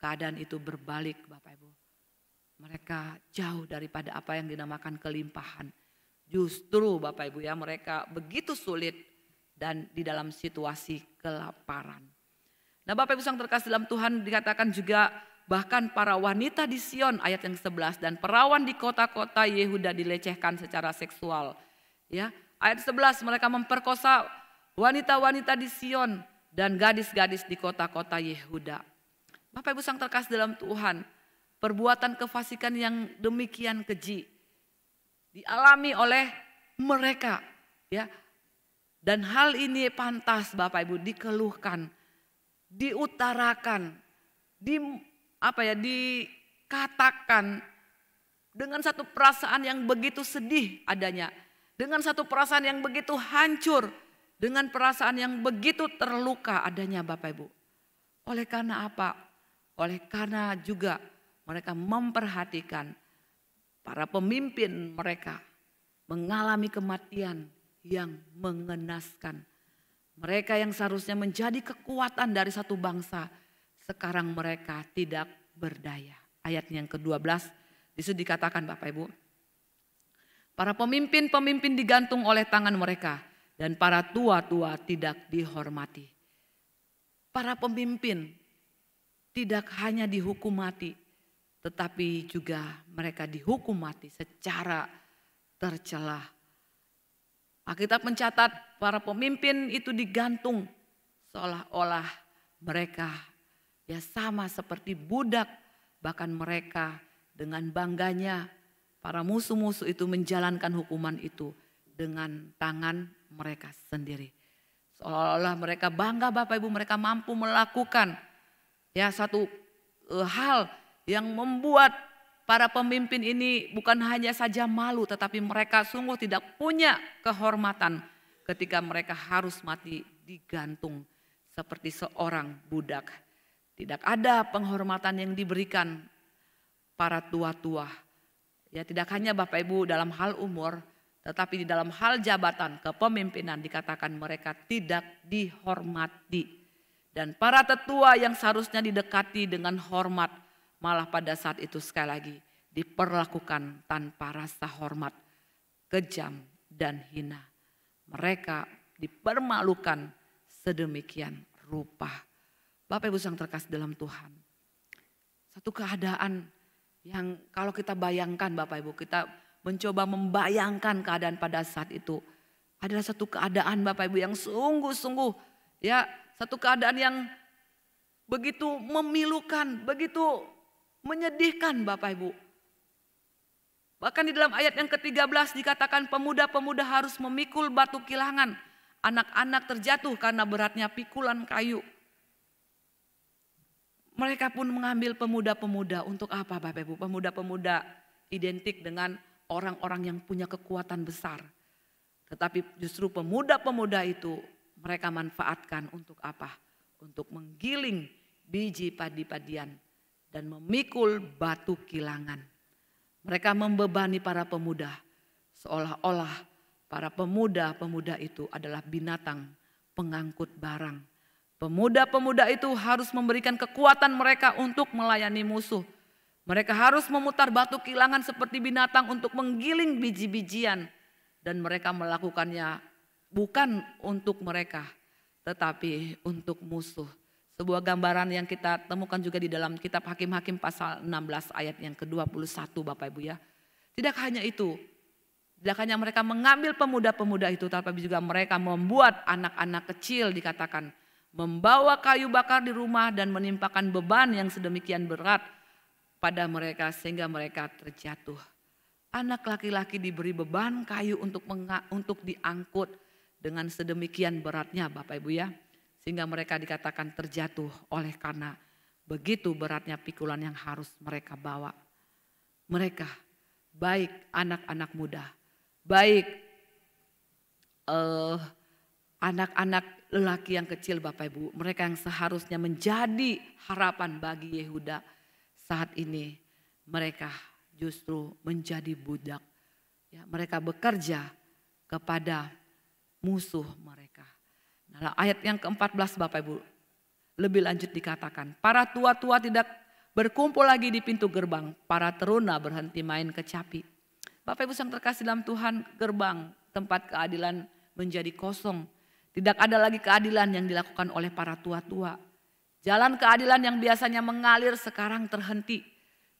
keadaan itu berbalik Bapak Ibu. Mereka jauh daripada apa yang dinamakan kelimpahan. Justru Bapak Ibu ya, mereka begitu sulit dan di dalam situasi kelaparan. Nah Bapak Ibu yang terkasih dalam Tuhan, dikatakan juga bahkan para wanita di Sion ayat yang 11 dan perawan di kota-kota Yehuda dilecehkan secara seksual. Ya, ayat 11 mereka memperkosa wanita-wanita di Sion dan gadis-gadis di kota-kota Yehuda. Bapak Ibu yang terkasih dalam Tuhan, perbuatan kefasikan yang demikian keji dialami oleh mereka ya. Dan hal ini pantas Bapak Ibu dikeluhkan, diutarakan, dikatakan dengan satu perasaan yang begitu sedih adanya, dengan satu perasaan yang begitu hancur, dengan perasaan yang begitu terluka adanya Bapak Ibu. Oleh karena apa? Oleh karena juga mereka memperhatikan para pemimpin mereka mengalami kematian yang mengenaskan. Mereka yang seharusnya menjadi kekuatan dari satu bangsa, sekarang mereka tidak berdaya. Ayat yang ke-12 disitu dikatakan Bapak Ibu, para pemimpin-pemimpin digantung oleh tangan mereka dan para tua-tua tidak dihormati. Para pemimpin tidak hanya dihukum mati, tetapi juga mereka dihukum mati secara tercela. Alkitab mencatat para pemimpin itu digantung seolah-olah mereka ya sama seperti budak. Bahkan mereka dengan bangganya para musuh-musuh itu menjalankan hukuman itu dengan tangan mereka sendiri. Seolah-olah mereka bangga Bapak Ibu, mereka mampu melakukan ya satu hal yang membuat para pemimpin ini bukan hanya saja malu, tetapi mereka sungguh tidak punya kehormatan ketika mereka harus mati digantung seperti seorang budak. Tidak ada penghormatan yang diberikan para tua-tua. Ya, tidak hanya Bapak Ibu dalam hal umur, tetapi di dalam hal jabatan kepemimpinan dikatakan mereka tidak dihormati. Dan para tetua yang seharusnya didekati dengan hormat, malah pada saat itu sekali lagi diperlakukan tanpa rasa hormat, kejam dan hina. Mereka dipermalukan sedemikian rupa. Bapak Ibu yang terkasih dalam Tuhan, satu keadaan yang kalau kita bayangkan Bapak Ibu, kita mencoba membayangkan keadaan pada saat itu, adalah satu keadaan Bapak Ibu yang sungguh-sungguh ya, satu keadaan yang begitu memilukan, begitu menyedihkan Bapak Ibu. Bahkan di dalam ayat yang ke-13 dikatakan pemuda-pemuda harus memikul batu kilangan anak-anak terjatuh karena beratnya pikulan kayu. Mereka pun mengambil pemuda-pemuda untuk apa Bapak Ibu? Pemuda-pemuda identik dengan orang-orang yang punya kekuatan besar. Tetapi justru pemuda-pemuda itu mereka manfaatkan untuk apa? Untuk menggiling biji padi-padian dan memikul batu kilangan. Mereka membebani para pemuda seolah-olah para pemuda-pemuda itu adalah binatang pengangkut barang. Pemuda-pemuda itu harus memberikan kekuatan mereka untuk melayani musuh. Mereka harus memutar batu kilangan seperti binatang untuk menggiling biji-bijian. Dan mereka melakukannya bukan untuk mereka, tetapi untuk musuh. Sebuah gambaran yang kita temukan juga di dalam kitab Hakim-Hakim pasal 16 ayat yang ke-21 Bapak Ibu ya. Tidak hanya itu, tidak hanya mereka mengambil pemuda-pemuda itu, tapi juga mereka membuat anak-anak kecil dikatakan membawa kayu bakar di rumah dan menimpakan beban yang sedemikian berat pada mereka sehingga mereka terjatuh. Anak laki-laki diberi beban kayu untuk diangkut dengan sedemikian beratnya Bapak Ibu ya. Sehingga mereka dikatakan terjatuh oleh karena begitu beratnya pikulan yang harus mereka bawa. Mereka baik anak-anak muda, baik anak-anak lelaki yang kecil Bapak Ibu, mereka yang seharusnya menjadi harapan bagi Yehuda saat ini, mereka justru menjadi budak. Ya, mereka bekerja kepada musuh mereka. Nah, ayat yang ke-14 Bapak Ibu, lebih lanjut dikatakan, para tua-tua tidak berkumpul lagi di pintu gerbang, para teruna berhenti main kecapi. Bapak Ibu yang terkasih dalam Tuhan, gerbang tempat keadilan menjadi kosong. Tidak ada lagi keadilan yang dilakukan oleh para tua-tua. Jalan keadilan yang biasanya mengalir sekarang terhenti.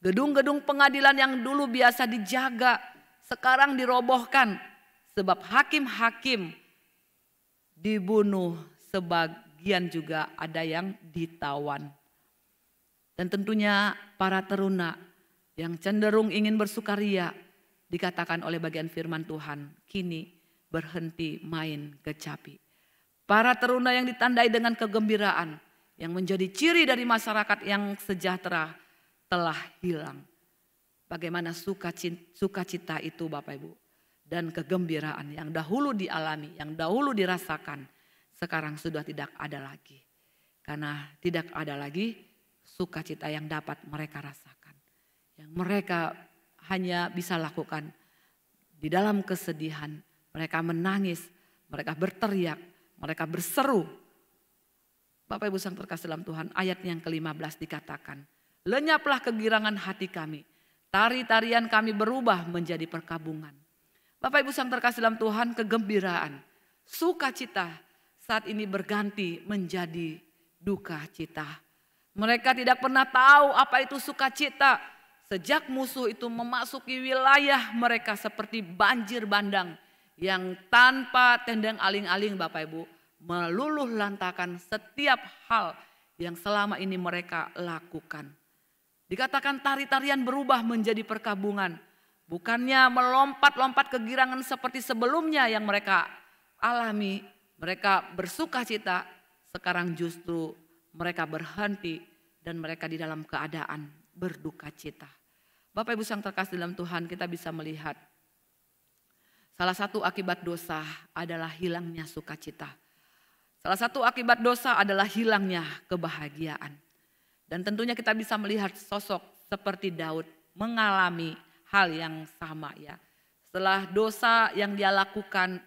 Gedung-gedung pengadilan yang dulu biasa dijaga sekarang dirobohkan. Sebab hakim-hakim dibunuh, sebagian juga ada yang ditawan. Dan tentunya para teruna yang cenderung ingin bersukaria dikatakan oleh bagian firman Tuhan kini berhenti main kecapi. Para teruna yang ditandai dengan kegembiraan yang menjadi ciri dari masyarakat yang sejahtera telah hilang. Bagaimana sukacita itu Bapak Ibu dan kegembiraan yang dahulu dialami, yang dahulu dirasakan, sekarang sudah tidak ada lagi. Karena tidak ada lagi sukacita yang dapat mereka rasakan. Yang mereka hanya bisa lakukan di dalam kesedihan, mereka menangis, mereka berteriak, mereka berseru. Bapak Ibu yang terkasih dalam Tuhan, ayat yang ke-15 dikatakan, lenyaplah kegirangan hati kami, tari-tarian kami berubah menjadi perkabungan. Bapak Ibu yang terkasih dalam Tuhan, kegembiraan, sukacita saat ini berganti menjadi duka cita. Mereka tidak pernah tahu apa itu sukacita sejak musuh itu memasuki wilayah mereka seperti banjir bandang yang tanpa tendang aling-aling Bapak Ibu meluluh lantakan setiap hal yang selama ini mereka lakukan. Dikatakan tari-tarian berubah menjadi perkabungan. Bukannya melompat-lompat kegirangan seperti sebelumnya yang mereka alami. Mereka bersuka cita, sekarang justru mereka berhenti dan mereka di dalam keadaan berduka cita. Bapak Ibu yang terkasih dalam Tuhan, kita bisa melihat salah satu akibat dosa adalah hilangnya sukacita. Salah satu akibat dosa adalah hilangnya kebahagiaan. Dan tentunya kita bisa melihat sosok seperti Daud mengalami hal yang sama ya. Setelah dosa yang dia lakukan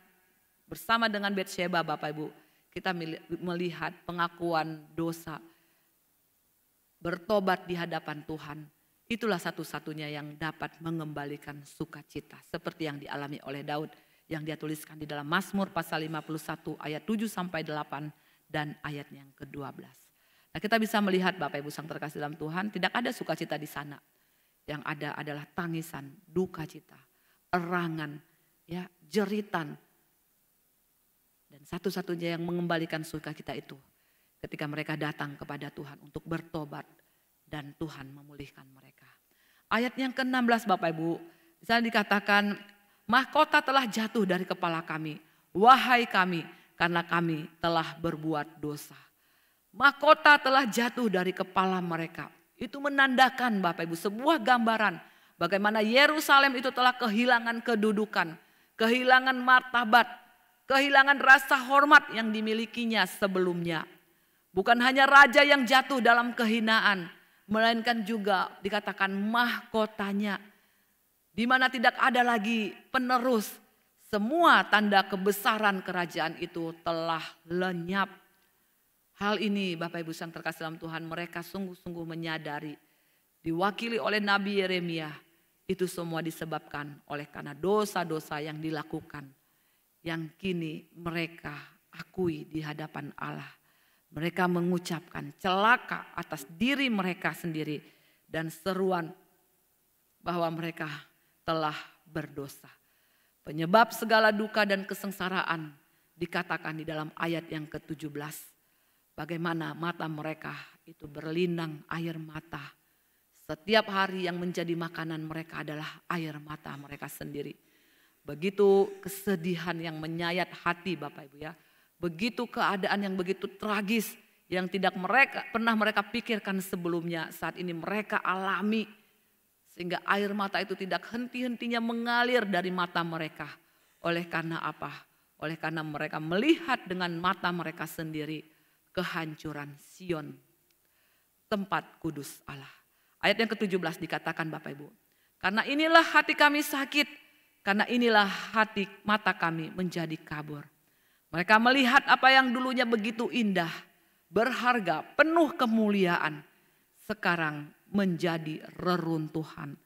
bersama dengan Batsyeba Bapak Ibu, kita melihat pengakuan dosa, bertobat di hadapan Tuhan. Itulah satu-satunya yang dapat mengembalikan sukacita seperti yang dialami oleh Daud yang dia tuliskan di dalam Mazmur pasal 51 ayat 7 sampai 8 dan ayat yang ke-12. Nah, kita bisa melihat Bapak Ibu yang terkasih dalam Tuhan, tidak ada sukacita di sana. Yang ada adalah tangisan, duka cita, erangan, ya, jeritan. Dan satu-satunya yang mengembalikan sukacita itu ketika mereka datang kepada Tuhan untuk bertobat dan Tuhan memulihkan mereka. Ayat yang ke-16 Bapak Ibu, di sana dikatakan, mahkota telah jatuh dari kepala kami, wahai kami, karena kami telah berbuat dosa. Mahkota telah jatuh dari kepala mereka. Itu menandakan Bapak Ibu sebuah gambaran bagaimana Yerusalem itu telah kehilangan kedudukan, kehilangan martabat, kehilangan rasa hormat yang dimilikinya sebelumnya. Bukan hanya raja yang jatuh dalam kehinaan, melainkan juga dikatakan mahkotanya, di mana tidak ada lagi penerus. Semua tanda kebesaran kerajaan itu telah lenyap. Hal ini Bapak Ibu yang terkasih dalam Tuhan, mereka sungguh-sungguh menyadari, diwakili oleh Nabi Yeremia, itu semua disebabkan oleh karena dosa-dosa yang dilakukan, yang kini mereka akui di hadapan Allah. Mereka mengucapkan celaka atas diri mereka sendiri dan seruan bahwa mereka telah berdosa. Penyebab segala duka dan kesengsaraan dikatakan di dalam ayat yang ke-17. Bagaimana mata mereka itu berlinang air mata. Setiap hari yang menjadi makanan mereka adalah air mata mereka sendiri. Begitu kesedihan yang menyayat hati Bapak Ibu ya. Begitu keadaan yang begitu tragis yang tidak pernah mereka pikirkan sebelumnya, saat ini mereka alami. Sehingga air mata itu tidak henti-hentinya mengalir dari mata mereka. Oleh karena apa? Oleh karena mereka melihat dengan mata mereka sendiri kehancuran Sion, tempat kudus Allah. Ayat yang ke-17 dikatakan Bapak Ibu, karena inilah hati kami sakit, karena inilah hati mata kami menjadi kabur. Mereka melihat apa yang dulunya begitu indah, berharga, penuh kemuliaan, sekarang menjadi reruntuhan.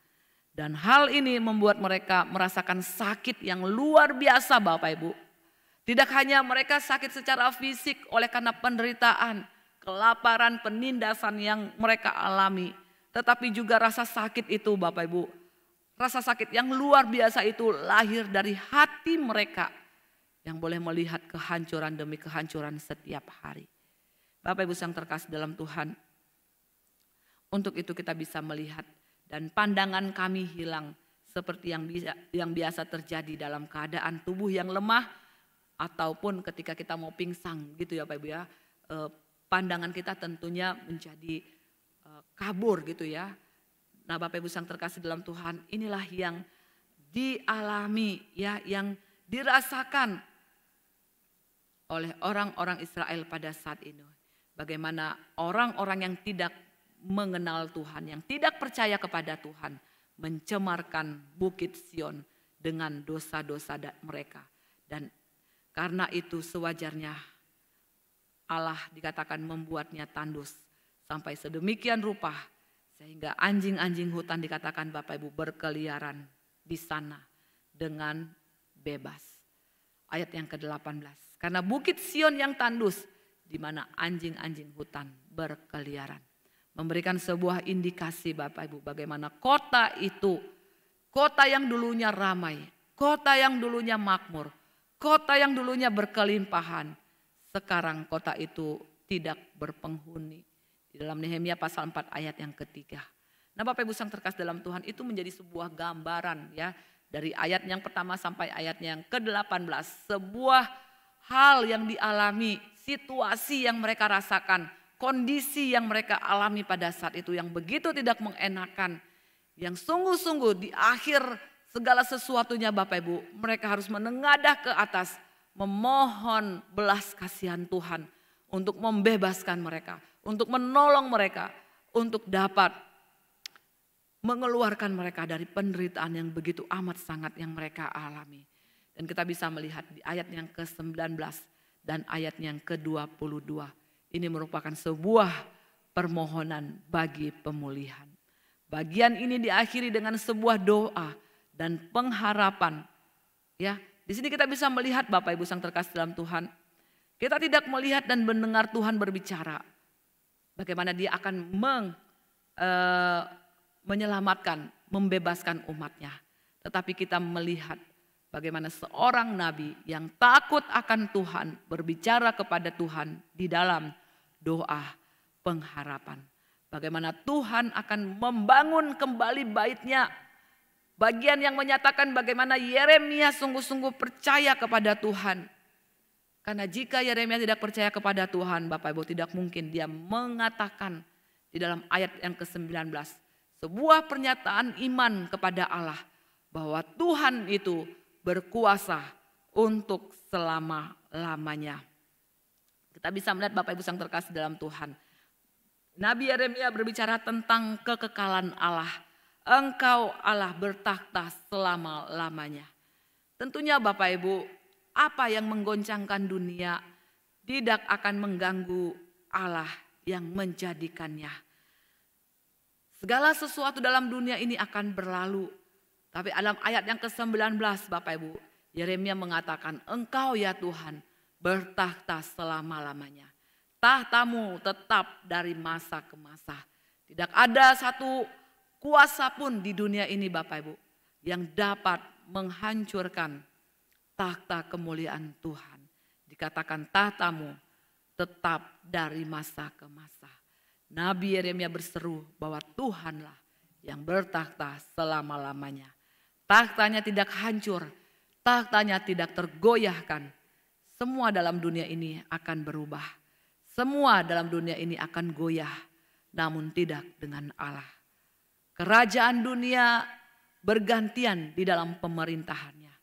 Dan hal ini membuat mereka merasakan sakit yang luar biasa Bapak Ibu. Tidak hanya mereka sakit secara fisik oleh karena penderitaan, kelaparan, penindasan yang mereka alami. Tetapi juga rasa sakit itu Bapak Ibu, rasa sakit yang luar biasa itu lahir dari hati mereka yang boleh melihat kehancuran demi kehancuran setiap hari. Bapak Ibu yang terkasih dalam Tuhan, untuk itu kita bisa melihat dan pandangan kami hilang seperti yang biasa terjadi dalam keadaan tubuh yang lemah ataupun ketika kita mau pingsan gitu ya Bapak Ibu ya. Pandangan kita tentunya menjadi kabur gitu ya. Nah Bapak Ibu yang terkasih dalam Tuhan, inilah yang dialami ya, yang dirasakan oleh orang-orang Israel pada saat ini. Bagaimana orang-orang yang tidak mengenal Tuhan, yang tidak percaya kepada Tuhan, mencemarkan bukit Sion dengan dosa-dosa mereka. Dan karena itu sewajarnya Allah dikatakan membuatnya tandus sampai sedemikian rupa sehingga anjing-anjing hutan dikatakan Bapak Ibu berkeliaran di sana dengan bebas. Ayat yang ke-18. Karena bukit Sion yang tandus di mana anjing-anjing hutan berkeliaran. Memberikan sebuah indikasi Bapak Ibu bagaimana kota itu, kota yang dulunya ramai, kota yang dulunya makmur, kota yang dulunya berkelimpahan, sekarang kota itu tidak berpenghuni. Di dalam Nehemia pasal 4 ayat yang ketiga. Nah Bapak Ibu yang terkasih dalam Tuhan, itu menjadi sebuah gambaran ya. Dari ayat yang pertama sampai ayat yang ke-18. Sebuah hal yang dialami, situasi yang mereka rasakan, kondisi yang mereka alami pada saat itu yang begitu tidak mengenakan. Yang sungguh-sungguh di akhir segala sesuatunya Bapak Ibu, mereka harus menengadah ke atas, memohon belas kasihan Tuhan untuk membebaskan mereka, untuk menolong mereka, untuk dapat mengeluarkan mereka dari penderitaan yang begitu amat sangat yang mereka alami. Dan kita bisa melihat di ayat yang ke-19 dan ayat yang ke-22. Ini merupakan sebuah permohonan bagi pemulihan. Bagian ini diakhiri dengan sebuah doa dan pengharapan. Ya, di sini kita bisa melihat Bapak Ibu yang terkasih dalam Tuhan. Kita tidak melihat dan mendengar Tuhan berbicara. Bagaimana dia akan menyelamatkan, membebaskan umatnya. Tetapi kita melihat bagaimana seorang nabi yang takut akan Tuhan berbicara kepada Tuhan di dalam doa pengharapan. Bagaimana Tuhan akan membangun kembali baitnya. Bagian yang menyatakan bagaimana Yeremia sungguh-sungguh percaya kepada Tuhan. Karena jika Yeremia tidak percaya kepada Tuhan, Bapak Ibu, tidak mungkin dia mengatakan di dalam ayat yang ke-19 sebuah pernyataan iman kepada Allah bahwa Tuhan itu berkuasa untuk selama-lamanya. Kita bisa melihat Bapak Ibu yang terkasih dalam Tuhan. Nabi Yeremia berbicara tentang kekekalan Allah. Engkau Allah bertakhta selama-lamanya. Tentunya Bapak Ibu, apa yang menggoncangkan dunia tidak akan mengganggu Allah yang menjadikannya. Segala sesuatu dalam dunia ini akan berlalu. Tapi dalam ayat yang ke-19 Bapak Ibu, Yeremia mengatakan, engkau ya Tuhan bertakhta selama-lamanya. Tahtamu tetap dari masa ke masa. Tidak ada satu kuasa pun di dunia ini Bapak Ibu yang dapat menghancurkan takhta kemuliaan Tuhan. Dikatakan tahtamu tetap dari masa ke masa. Nabi Yeremia berseru bahwa Tuhanlah yang bertakhta selama-lamanya. Takhtanya tidak hancur, takhtanya tidak tergoyahkan. Semua dalam dunia ini akan berubah. Semua dalam dunia ini akan goyah, namun tidak dengan Allah. Kerajaan dunia bergantian di dalam pemerintahannya.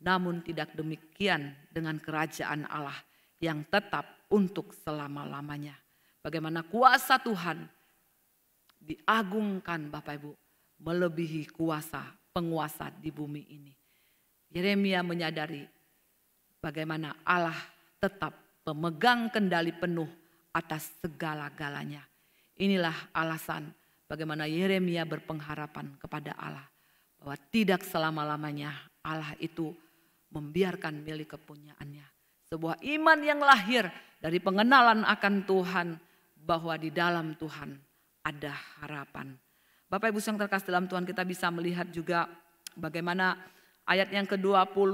Namun tidak demikian dengan kerajaan Allah yang tetap untuk selama-lamanya. Bagaimana kuasa Tuhan diagungkan Bapak Ibu melebihi kuasa penguasa di bumi ini. Yeremia menyadari bagaimana Allah tetap pemegang kendali penuh atas segala-galanya. Inilah alasan bagaimana Yeremia berpengharapan kepada Allah. Bahwa tidak selama-lamanya Allah itu membiarkan milik kepunyaannya. Sebuah iman yang lahir dari pengenalan akan Tuhan. Bahwa di dalam Tuhan ada harapan. Bapak Ibu yang terkasih dalam Tuhan, kita bisa melihat juga bagaimana ayat yang ke-20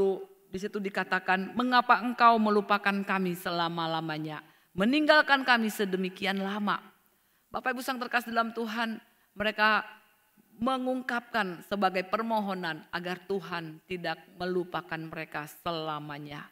di situ dikatakan, mengapa engkau melupakan kami selama-lamanya, meninggalkan kami sedemikian lama. Bapak Ibu yang terkasih dalam Tuhan, mereka mengungkapkan sebagai permohonan agar Tuhan tidak melupakan mereka selamanya.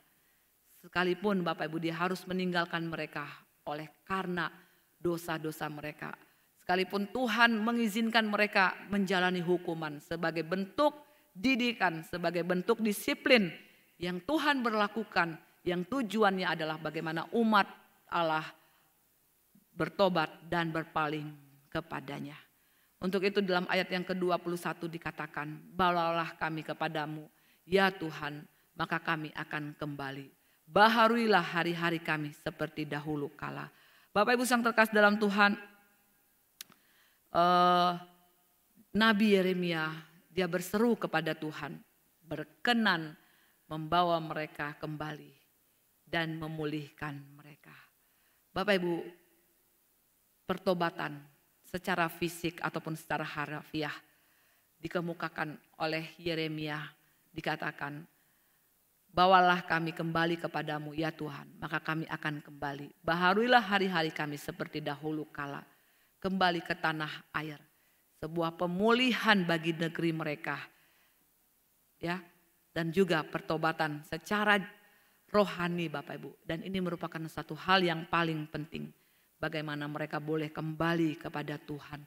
Sekalipun Bapak Ibu dia harus meninggalkan mereka oleh karena dosa-dosa mereka. Sekalipun Tuhan mengizinkan mereka menjalani hukuman sebagai bentuk didikan, sebagai bentuk disiplin yang Tuhan berlakukan, yang tujuannya adalah bagaimana umat Allah bertobat dan berpaling kepadanya. Untuk itu dalam ayat yang ke-21 dikatakan, bawalah kami kepadamu, ya Tuhan, maka kami akan kembali. Baharuilah hari-hari kami seperti dahulu kala. Bapak Ibu yang terkasih dalam Tuhan, Nabi Yeremia dia berseru kepada Tuhan, berkenan membawa mereka kembali dan memulihkan mereka. Bapak Ibu, pertobatan secara fisik ataupun secara harfiah dikemukakan oleh Yeremia, dikatakan, bawalah kami kembali kepadamu ya Tuhan, maka kami akan kembali. Baharuilah hari-hari kami seperti dahulu kala. Kembali ke tanah air. Sebuah pemulihan bagi negeri mereka. Ya, dan juga pertobatan secara rohani Bapak Ibu. Dan ini merupakan satu hal yang paling penting. Bagaimana mereka boleh kembali kepada Tuhan.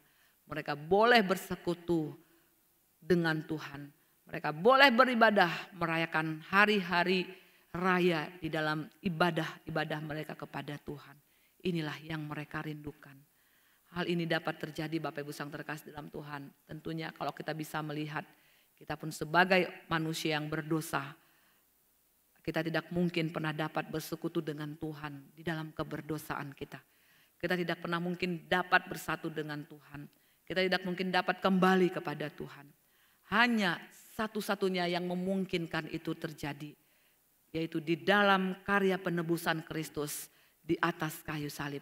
Mereka boleh bersekutu dengan Tuhan. Mereka boleh beribadah, merayakan hari-hari raya di dalam ibadah-ibadah mereka kepada Tuhan. Inilah yang mereka rindukan. Hal ini dapat terjadi Bapak Ibu yang terkasih dalam Tuhan. Tentunya kalau kita bisa melihat, kita pun sebagai manusia yang berdosa, kita tidak mungkin pernah dapat bersekutu dengan Tuhan di dalam keberdosaan kita. Kita tidak pernah mungkin dapat bersatu dengan Tuhan. Kita tidak mungkin dapat kembali kepada Tuhan. Hanya satu-satunya yang memungkinkan itu terjadi, yaitu di dalam karya penebusan Kristus di atas kayu salib,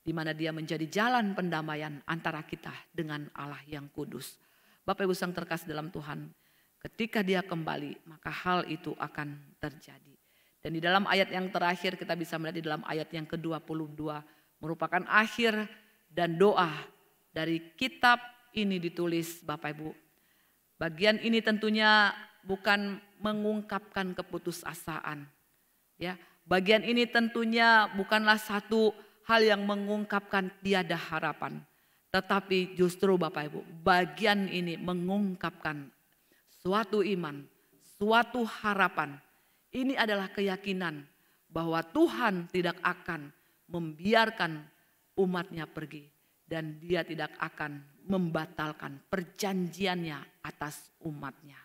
di mana dia menjadi jalan pendamaian antara kita dengan Allah yang kudus. Bapak Ibu yang terkasih dalam Tuhan, ketika dia kembali maka hal itu akan terjadi. Dan di dalam ayat yang terakhir kita bisa melihat di dalam ayat yang ke-22 merupakan akhir dan doa dari kitab ini ditulis Bapak Ibu. Bagian ini tentunya bukan mengungkapkan keputusasaan, ya, Bagian ini tentunya bukanlah satu hal yang mengungkapkan tiada harapan. Tetapi justru Bapak Ibu, bagian ini mengungkapkan suatu iman, suatu harapan. Ini adalah keyakinan bahwa Tuhan tidak akan membiarkan umatnya pergi. Dan dia tidak akan membatalkan perjanjiannya atas umatnya.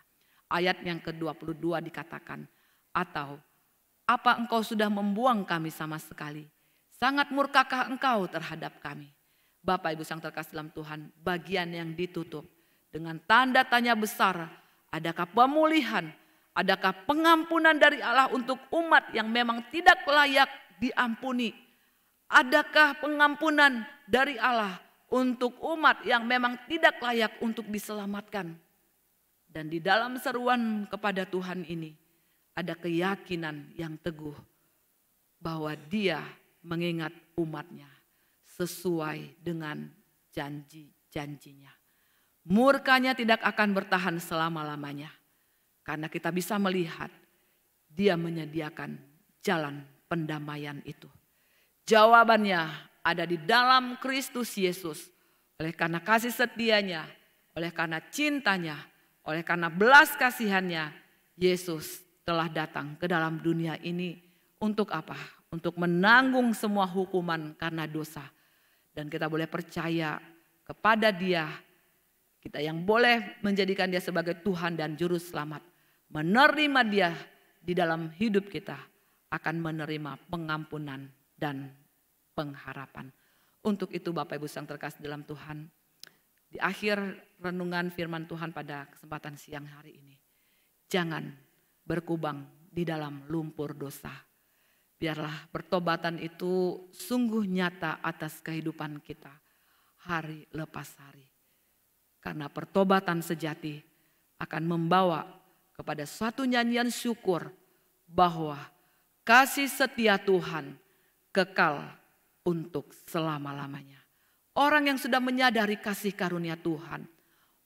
Ayat yang ke-22 dikatakan, atau apa engkau sudah membuang kami sama sekali? Sangat murkakah engkau terhadap kami? Bapak Ibu yang terkasih dalam Tuhan, bagian yang ditutup dengan tanda tanya besar, adakah pemulihan, adakah pengampunan dari Allah untuk umat yang memang tidak layak diampuni? Adakah pengampunan dari Allah untuk umat yang memang tidak layak untuk diselamatkan? Dan di dalam seruan kepada Tuhan ini ada keyakinan yang teguh bahwa Dia mengingat umatnya sesuai dengan janji-janjinya. Murkanya tidak akan bertahan selama-lamanya. Karena kita bisa melihat Dia menyediakan jalan pendamaian itu. Jawabannya ada di dalam Kristus Yesus. Oleh karena kasih setianya, oleh karena cintanya, oleh karena belas kasihannya, Yesus telah datang ke dalam dunia ini untuk apa? Untuk menanggung semua hukuman karena dosa. Dan kita boleh percaya kepada Dia, kita yang boleh menjadikan Dia sebagai Tuhan dan Juru Selamat, menerima Dia di dalam hidup kita, akan menerima pengampunan dan pengharapan. Untuk itu Bapak Ibu yang terkasih dalam Tuhan, di akhir renungan firman Tuhan pada kesempatan siang hari ini, jangan berkubang di dalam lumpur dosa. Biarlah pertobatan itu sungguh nyata atas kehidupan kita hari lepas hari. Karena pertobatan sejati akan membawa kepada suatu nyanyian syukur bahwa kasih setia Tuhan kekal untuk selama-lamanya. Orang yang sudah menyadari kasih karunia Tuhan,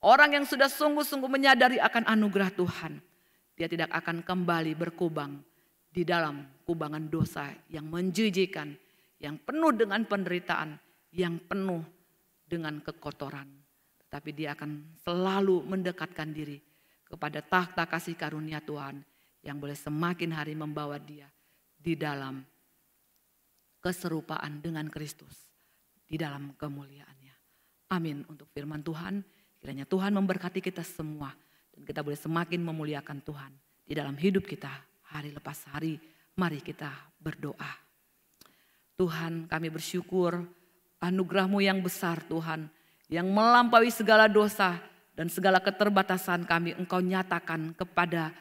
orang yang sudah sungguh-sungguh menyadari akan anugerah Tuhan, dia tidak akan kembali berkubang di dalam kubangan dosa yang menjijikan, yang penuh dengan penderitaan, yang penuh dengan kekotoran. Tetapi dia akan selalu mendekatkan diri kepada takhta kasih karunia Tuhan yang boleh semakin hari membawa dia di dalam keserupaan dengan Kristus di dalam kemuliaannya. Amin untuk firman Tuhan. Kiranya Tuhan memberkati kita semua dan kita boleh semakin memuliakan Tuhan di dalam hidup kita hari lepas hari. Mari kita berdoa. Tuhan, kami bersyukur anugerah-Mu yang besar Tuhan, yang melampaui segala dosa dan segala keterbatasan kami Engkau nyatakan kepada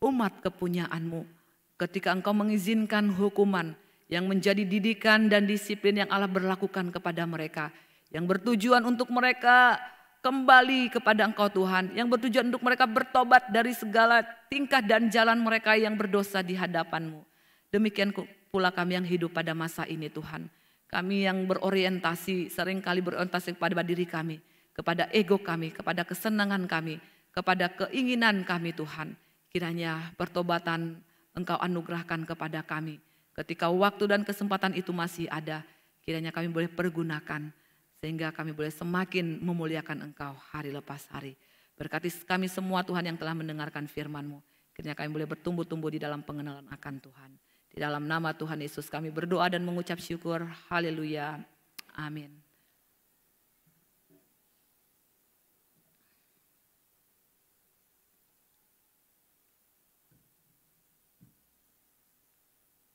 umat kepunyaan-Mu. Ketika Engkau mengizinkan hukuman yang menjadi didikan dan disiplin yang Allah berlakukan kepada mereka, yang bertujuan untuk mereka kembali kepada Engkau Tuhan, yang bertujuan untuk mereka bertobat dari segala tingkah dan jalan mereka yang berdosa di hadapan-Mu. Demikian pula kami yang hidup pada masa ini Tuhan. Kami yang berorientasi, seringkali berorientasi kepada diri kami, kepada ego kami, kepada kesenangan kami, kepada keinginan kami Tuhan. Kiranya pertobatan Engkau anugerahkan kepada kami. Ketika waktu dan kesempatan itu masih ada, kiranya kami boleh pergunakan sehingga kami boleh semakin memuliakan Engkau hari lepas hari. Berkati kami semua Tuhan yang telah mendengarkan firman-Mu. Kiranya kami boleh bertumbuh-tumbuh di dalam pengenalan akan Tuhan. Di dalam nama Tuhan Yesus kami berdoa dan mengucap syukur. Haleluya. Amin.